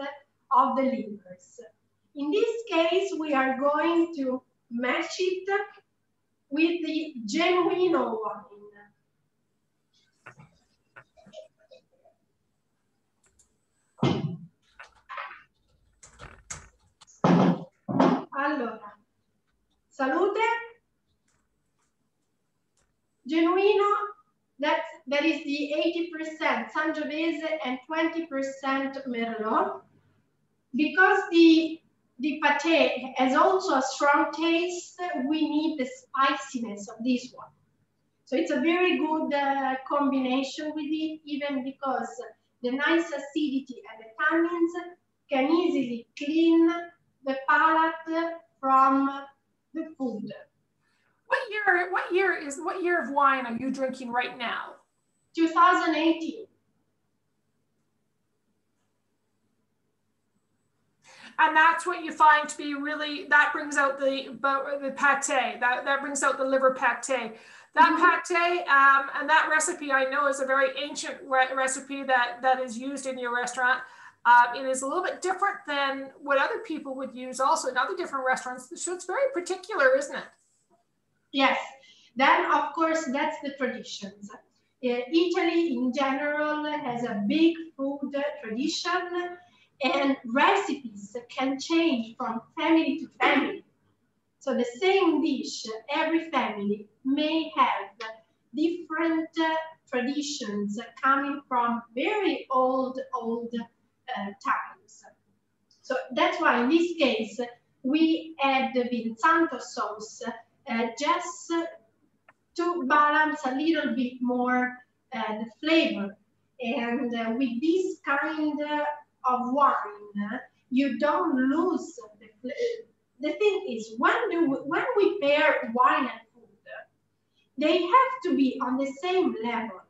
of the livers. In this case, we are going to match it with the Genuino wine. Allora, salute, Genuino, that is the 80% Sangiovese and 20% Merlot. Because the pate has also a strong taste, we need the spiciness of this one. So it's a very good combination with it, even because the nice acidity and the tannins can easily clean the palate from the food. What year of wine are you drinking right now? 2018. And that's what you find to be really, that brings out the pate, that brings out the liver pate. That pate and that recipe I know is a very ancient recipe that is used in your restaurant. It is a little bit different than what other people would use also in other different restaurants. So it's very particular, isn't it? Yes. Then, of course, that's the traditions. Italy in general has a big food tradition, and recipes can change from family to family. So the same dish, every family may have different traditions coming from very old times. So that's why in this case, we add the Vinsanto sauce just to balance a little bit more the flavor. And with this kind of wine, you don't lose the flavor. The thing is, when we pair wine and food, they have to be on the same level.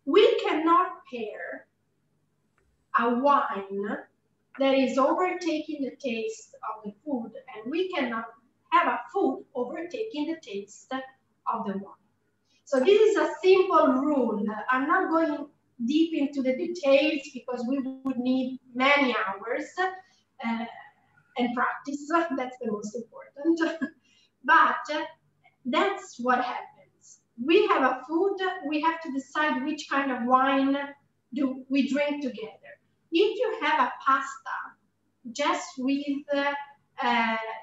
We cannot pair a wine that is overtaking the taste of the food, and we cannot have a food overtaking the taste of the wine. So this is a simple rule. I'm not going deep into the details because we would need many hours and practice. That's the most important. But that's what happens. We have a food, we have to decide which kind of wine do we drink together. If you have a pasta just with,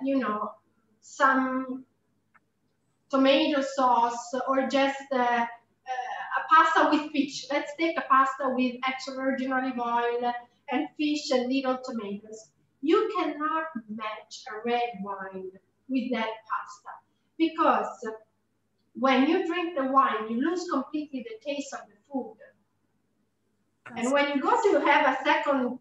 you know, some tomato sauce or just a pasta with fish. Let's take a pasta with extra virgin olive oil and fish and little tomatoes. You cannot match a red wine with that pasta because when you drink the wine, you lose completely the taste of the food. And when you go to have a second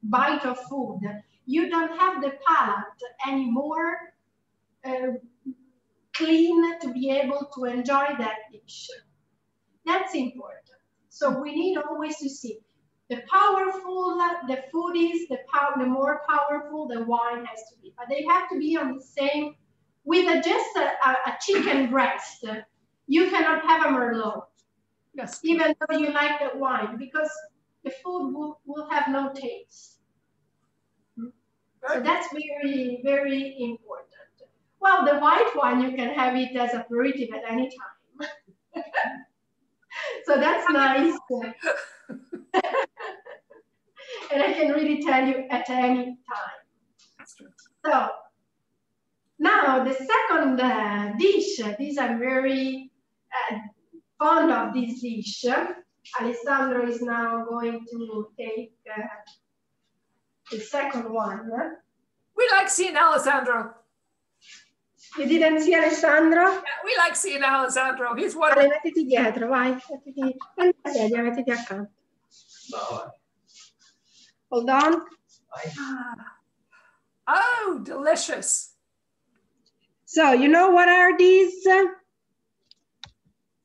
bite of food, you don't have the palate anymore clean to be able to enjoy that dish. That's important. So we need always to see the powerful the food is, the more powerful the wine has to be. But they have to be on the same, with just a chicken breast, you cannot have a Merlot. Yes. Even though you like the wine, because the food will have no taste. So that's very, very important. Well, the white wine, you can have it as aperitif at any time. So that's nice. And I can really tell you at any time. That's true. So now the second dish, this I'm very fond of this dish. Alessandra is now going to take the second one. We like seeing Alessandro. You didn't see Alessandro? Yeah, we like seeing Alessandro. He's wonderful. Mettiti dietro, vai. Mettiti accanto. No. Hold on. Oh, delicious. So, you know what are these?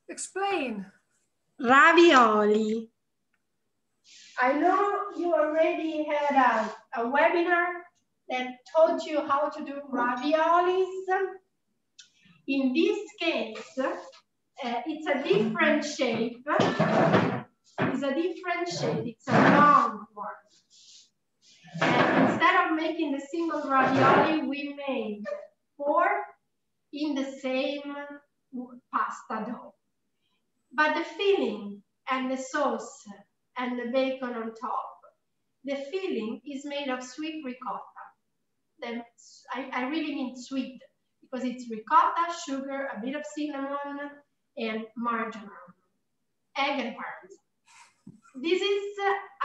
Explain. Ravioli. I know you already had a webinar that taught you how to do raviolis. In this case, it's a different shape. It's a long one. And instead of making the single ravioli, we made 4 in the same pasta dough. But the filling and the sauce and the bacon on top, the filling is made of sweet ricotta. I really mean sweet because it's ricotta, sugar, a bit of cinnamon, and marjoram, egg and parmesan. This is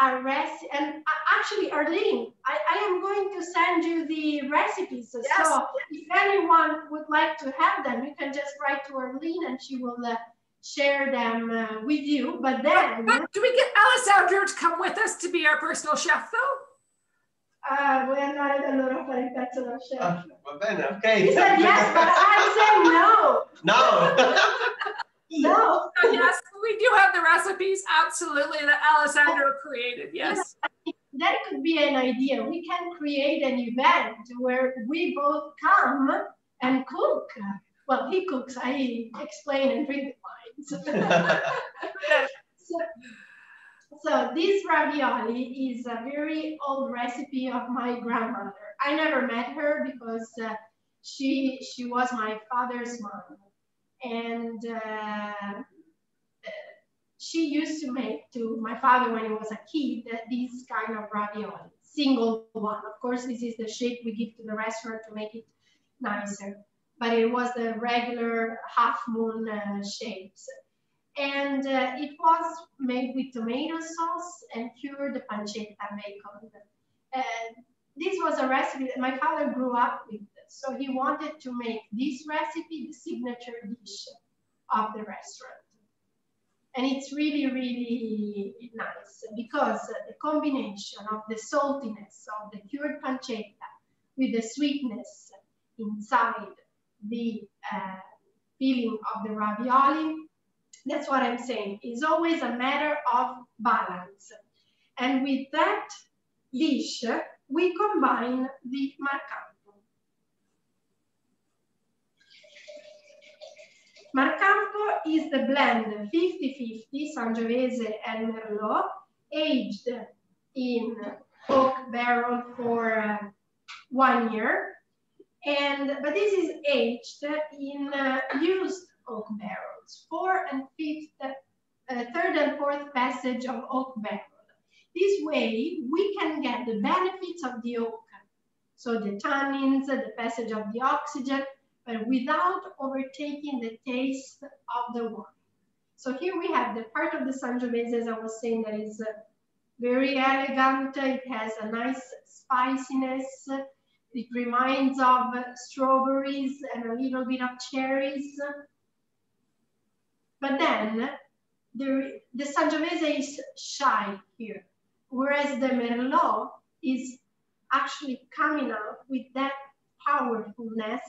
a recipe, and actually, Arlene, I am going to send you the recipes. Yes. So if anyone would like to have them, you can just write to Arlene and she will share them with you. But then... But do we get Alessandro to come with us to be our personal chef, though? We're not a loro fare il pezzo da chef. Va bene, okay. He said yes, but I'm saying no. No. No. Yes, we do have the recipes, absolutely, that Alessandro created, yes. That could be an idea. We can create an event where we both come and cook. Well, he cooks, I explain and drink the wine. So this ravioli is a very old recipe of my grandmother. I never met her because she was my father's mom. And she used to make to my father when he was a kid this kind of ravioli, single one. Of course, this is the shape we give to the restaurant to make it nicer. But it was the regular half moon shapes. And it was made with tomato sauce and cured pancetta bacon. this was a recipe that my father grew up with. So he wanted to make this recipe the signature dish of the restaurant. And it's really, really nice because the combination of the saltiness of the cured pancetta with the sweetness inside the filling of the ravioli, that's what I'm saying. It's always a matter of balance. And with that dish, we combine the Marcampo. Marcampo is the blend 50-50 Sangiovese and Merlot, aged in oak barrel for 1 year. But this is aged in used oak barrels, 3rd and 4th passage of oak barrel. This way, we can get the benefits of the oak, so the tannins, the passage of the oxygen, but without overtaking the taste of the wine. So here we have the part of the Sangiovese, as I was saying, that is very elegant. It has a nice spiciness. It reminds of strawberries and a little bit of cherries. But then the Sangiovese is shy here, whereas the Merlot is actually coming out with that powerfulness,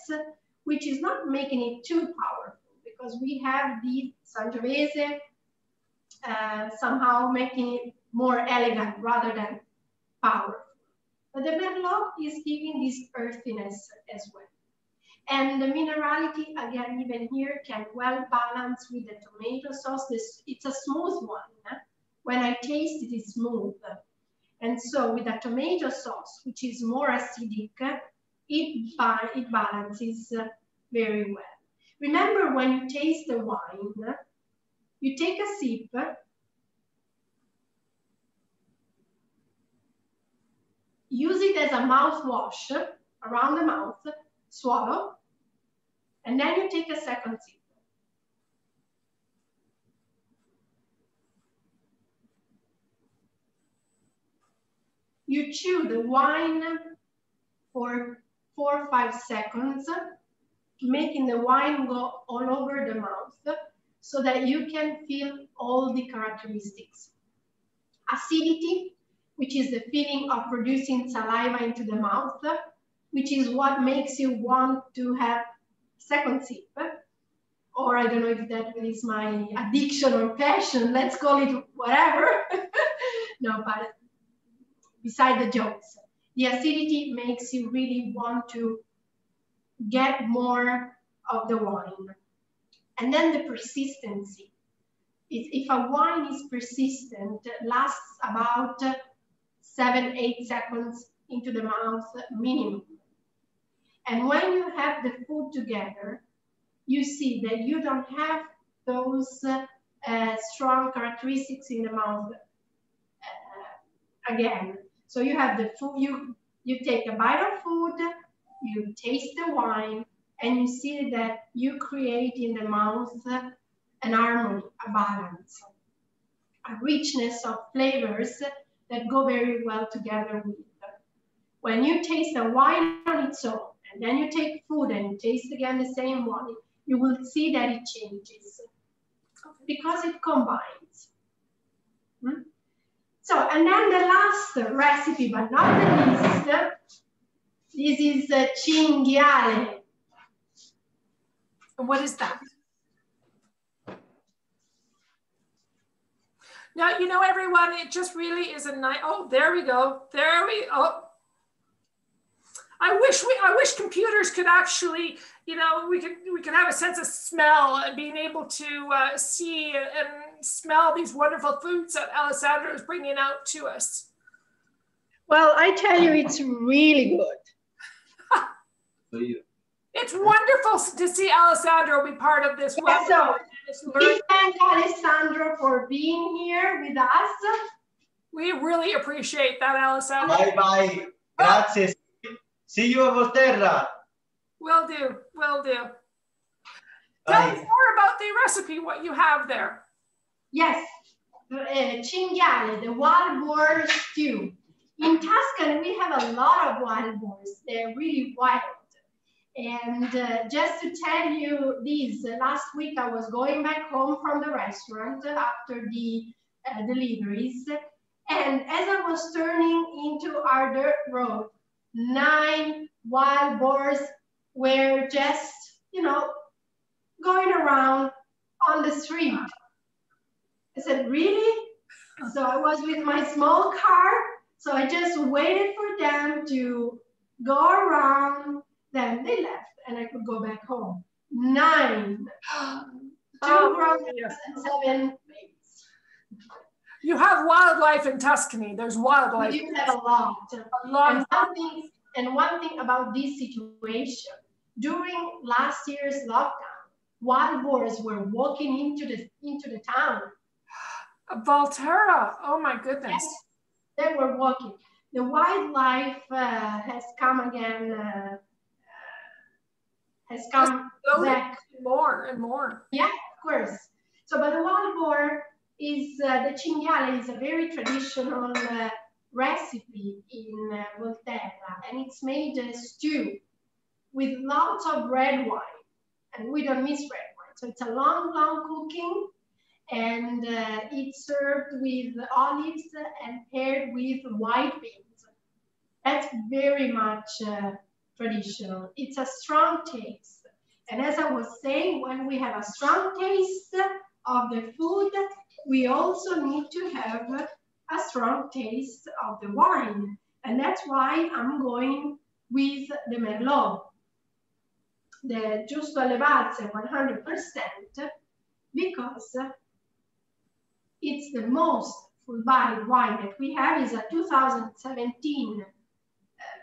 which is not making it too powerful, because we have the Sangiovese somehow making it more elegant rather than powerful. But the Merlot is giving this earthiness as well. And the minerality, again, even here, can well balance with the tomato sauce. It's a smooth one. Huh? When I taste it, it's smooth. And so with the tomato sauce, which is more acidic, it balances very well. Remember, when you taste the wine, you take a sip, use it as a mouthwash around the mouth, swallow, and then you take a second sip. You chew the wine for 4 or 5 seconds, making the wine go all over the mouth so that you can feel all the characteristics. Acidity, which is the feeling of producing saliva into the mouth, which is what makes you want to have second sip. Or I don't know if that is my addiction or passion, let's call it whatever. No, but beside the jokes, the acidity makes you really want to get more of the wine. And then the persistency. If a wine is persistent, it lasts about 7-8 seconds into the mouth minimum. And when you have the food together, you see that you don't have those strong characteristics in the mouth again. So you have the food, you take a bite of food, you taste the wine, and you see that you create in the mouth an harmony, a balance, a richness of flavors that go very well together with them. When you taste the wine on its own, and then you take food and you taste again the same wine, you will see that it changes because it combines. So, and then the last recipe, but not the least, this is cinghiale. What is that? Now, you know, everyone, it just really is a nice, oh, there we go. There we, oh. I wish computers could actually, you know, we could have a sense of smell and being able to see and smell these wonderful foods that Alessandra is bringing out to us. Well, I tell you, it's really good. It's wonderful to see Alessandra be part of this webinar. So, we thank Alessandra for being here with us. We really appreciate that, Alessandra. Bye. Grazie. See you at Volterra. Will do. Tell us more about the recipe, what you have there. Yes, cinghiale, the wild boar stew. In Tuscany, we have a lot of wild boars. They're really wild. And just to tell you this, last week I was going back home from the restaurant after the deliveries. And as I was turning into our dirt road, 9 wild boars were just, you know, going around on the street. I said, really? So I was with my small car. So I just waited for them to go around. Then they left and I could go back home. 9. 2 grown and 7 babies. You have wildlife in Tuscany. There's wildlife. We do have a lot. A lot. And one thing about this situation, during last year's lockdown, wild boars were walking into the town. Volterra. Oh my goodness. Yes, they were walking. The wildlife has come again. Has come back more and more. Yeah, of course. So, but the wild boar is the cinghiale is a very traditional recipe in Volterra, and it's made a stew with lots of red wine, and we don't miss red wine. So it's a long, long cooking, and it's served with olives and paired with white beans. That's very much traditional. It's a strong taste. And as I was saying, when we have a strong taste of the food, we also need to have a strong taste of the wine. And that's why I'm going with the Merlot, the Giusto alle Valse 100%, because it's the most full-bodied wine that we have. Is a 2017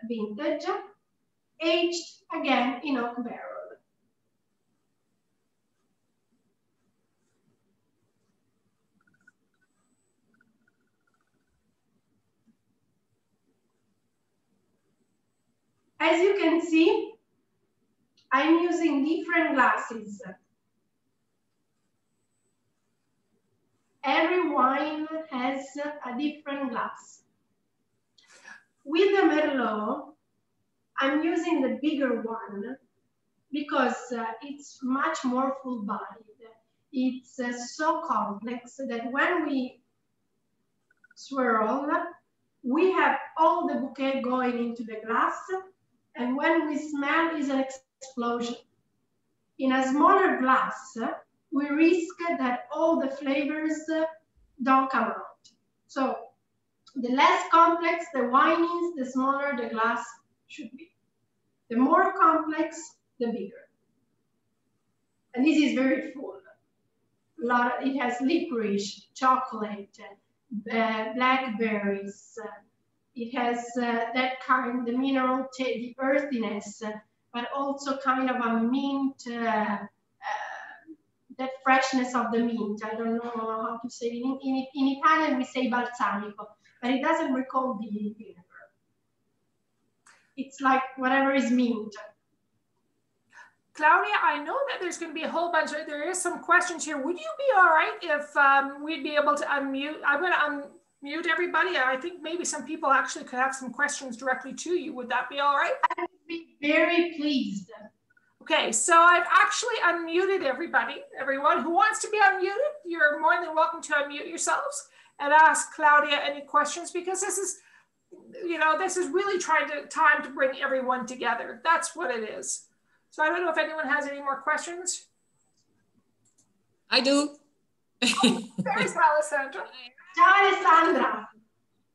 vintage, aged again in oak barrel. As you can see, I'm using different glasses. Every wine has a different glass. With the Merlot, I'm using the bigger one because it's much more full-bodied. It's so complex that when we swirl, we have all the bouquet going into the glass, and when we smell, is an explosion. In a smaller glass, we risk that all the flavors don't come out. So the less complex the wine is, the smaller the glass should be. The more complex, the bigger. And this is very full. It has licorice, chocolate, blackberries. It has that kind, the mineral, the earthiness, but also kind of a mint, that freshness of the mint. I don't know how to say it. In Italian, we say balsamico, but it doesn't recall the vinegar. It's like whatever is mint. Claudia, I know that there's going to be a whole bunch of, there is some questions here. Would you be all right if we'd be able to unmute? I'm going to unmute everybody. I think maybe some people actually could have some questions directly to you. Would that be all right? I would be very pleased. Okay, so I've actually unmuted everyone who wants to be unmuted. You're more than welcome to unmute yourselves and ask Claudia any questions, because this is, you know, this is really time to bring everyone together. That's what it is. So I don't know if anyone has any more questions. I do. There's Alessandra. Ciao Alessandra.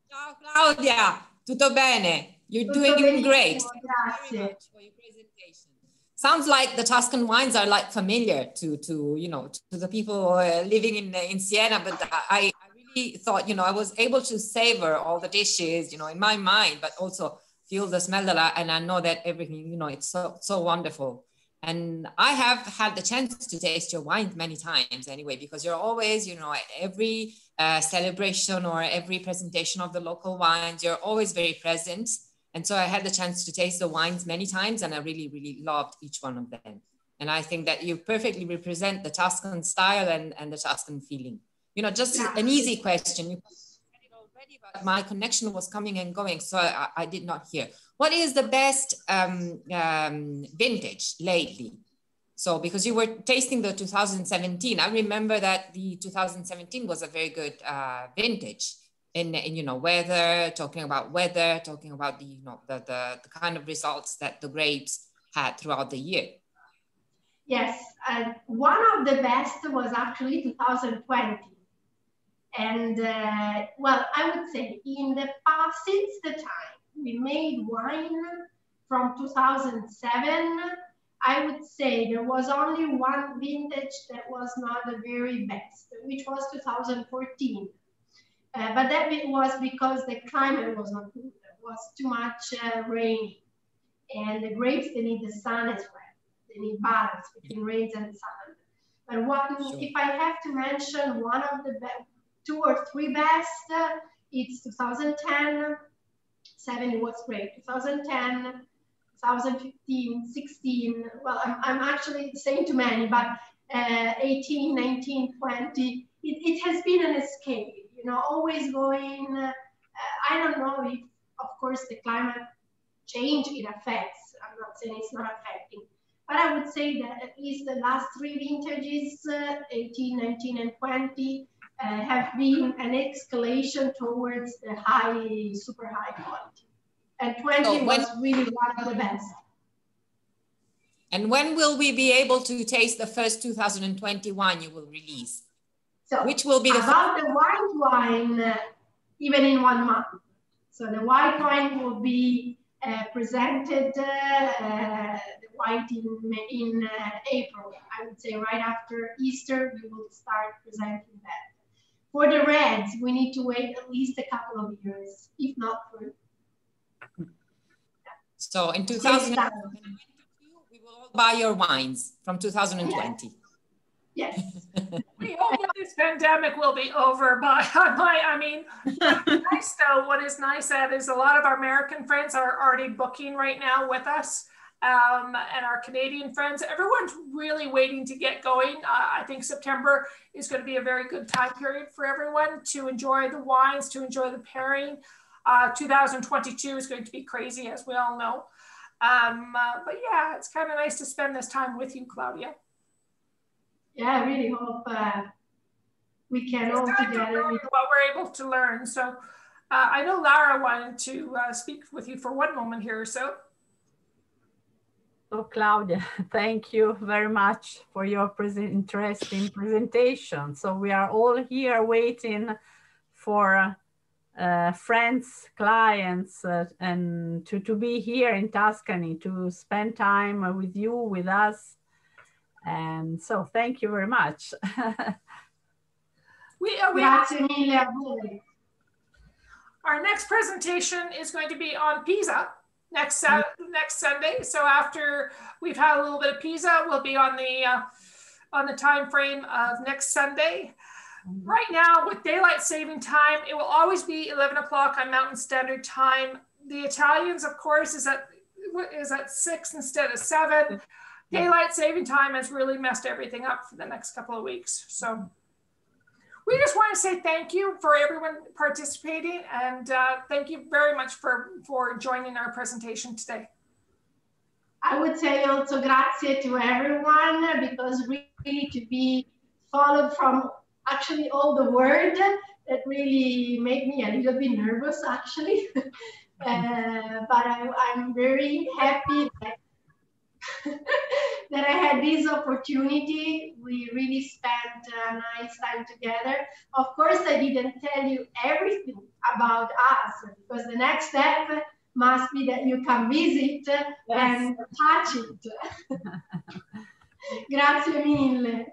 Ciao Claudia. Tutto bene? You're doing great. Thank you very much for your presentation. Sounds like the Tuscan wines are like familiar to the people living in Siena, but I really thought, I was able to savor all the dishes, in my mind, but also feel the smell and I know that everything, it's so wonderful. And I have had the chance to taste your wine many times anyway, because you're always, at every celebration or every presentation of the local wines, you're always very present. And so I had the chance to taste the wines many times, and I really, really loved each one of them. And I think that you perfectly represent the Tuscan style and the Tuscan feeling. Just an easy question. You said it already, but my connection was coming and going, so I did not hear. What is the best vintage lately? So because you were tasting the 2017, I remember that the 2017 was a very good vintage in you know, talking about the, you know, the kind of results that the grapes had throughout the year. Yes, one of the best was actually 2020. And well, I would say in the past, since the time we made wine from 2007, I would say there was only one vintage that was not the very best, which was 2014. But that was because the climate was not good. It was too much rain. And the grapes, they need the sun as well. They need balance between rains and sun. But if I have to mention one of the 2 or 3 best, it's 2010, 7 was great, 2010, 2015, 16, well, I'm actually saying too many, but 18, 19, 20, it has been an escape, you know, always going, I don't know if, of course, the climate change, it affects, I'm not saying it's not affecting, but I would say that at least the last 3 vintages, 18, 19, and 20, have been an escalation towards the super high quality. And 20 was really one of the best. And when will we be able to taste the first 2021 you will release? So which will be the white wine, even in 1 month. So the white wine will be presented, the white in April. I would say right after Easter, we will start presenting that. For the reds, we need to wait at least a couple of years, if not 3. So in 2022, we will all buy your wines from 2020. Yes. We hope that this pandemic will be over by, I mean, nice though, what is nice is a lot of our American friends are already booking right now with us. And our Canadian friends, everyone's really waiting to get going. I think September is going to be a very good time period for everyone to enjoy the wines, to enjoy the pairing. 2022 is going to be crazy, as we all know. But yeah, it's kind of nice to spend this time with you, Claudia. Yeah, I really hope we can all together. What we're able to learn. So I know Lara wanted to speak with you for one moment here or so. So Claudia, thank you very much for your interesting presentation. So we are all here waiting for friends, clients, and to be here in Tuscany, to spend time with you, with us. And so thank you very much. Our next presentation is going to be on Pisa. Next Sunday. So after we've had a little bit of Pisa, we'll be on the time frame of next Sunday. Right now, with daylight saving time, it will always be 11 o'clock on Mountain Standard Time. The Italians, of course, is at 6 instead of 7. Daylight saving time has really messed everything up for the next couple of weeks. So we just want to say thank you for everyone participating, and thank you very much for joining our presentation today. I would say also grazie to everyone, because really to be followed from actually all the word, that really made me a little bit nervous actually. But I'm very happy that I had this opportunity. We really spent a nice time together. Of course, I didn't tell you everything about us, because the next step must be that you come visit and touch it. Grazie mille.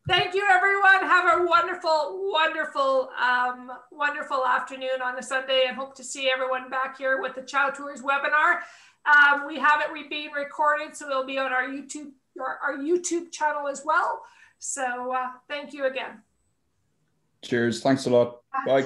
Thank you, everyone. Have a wonderful, wonderful, wonderful afternoon on a Sunday, and hope to see everyone back here with the Chow Tours webinar. We have it being recorded, so it'll be on our YouTube channel as well. So thank you again. Cheers. Thanks a lot. Bye.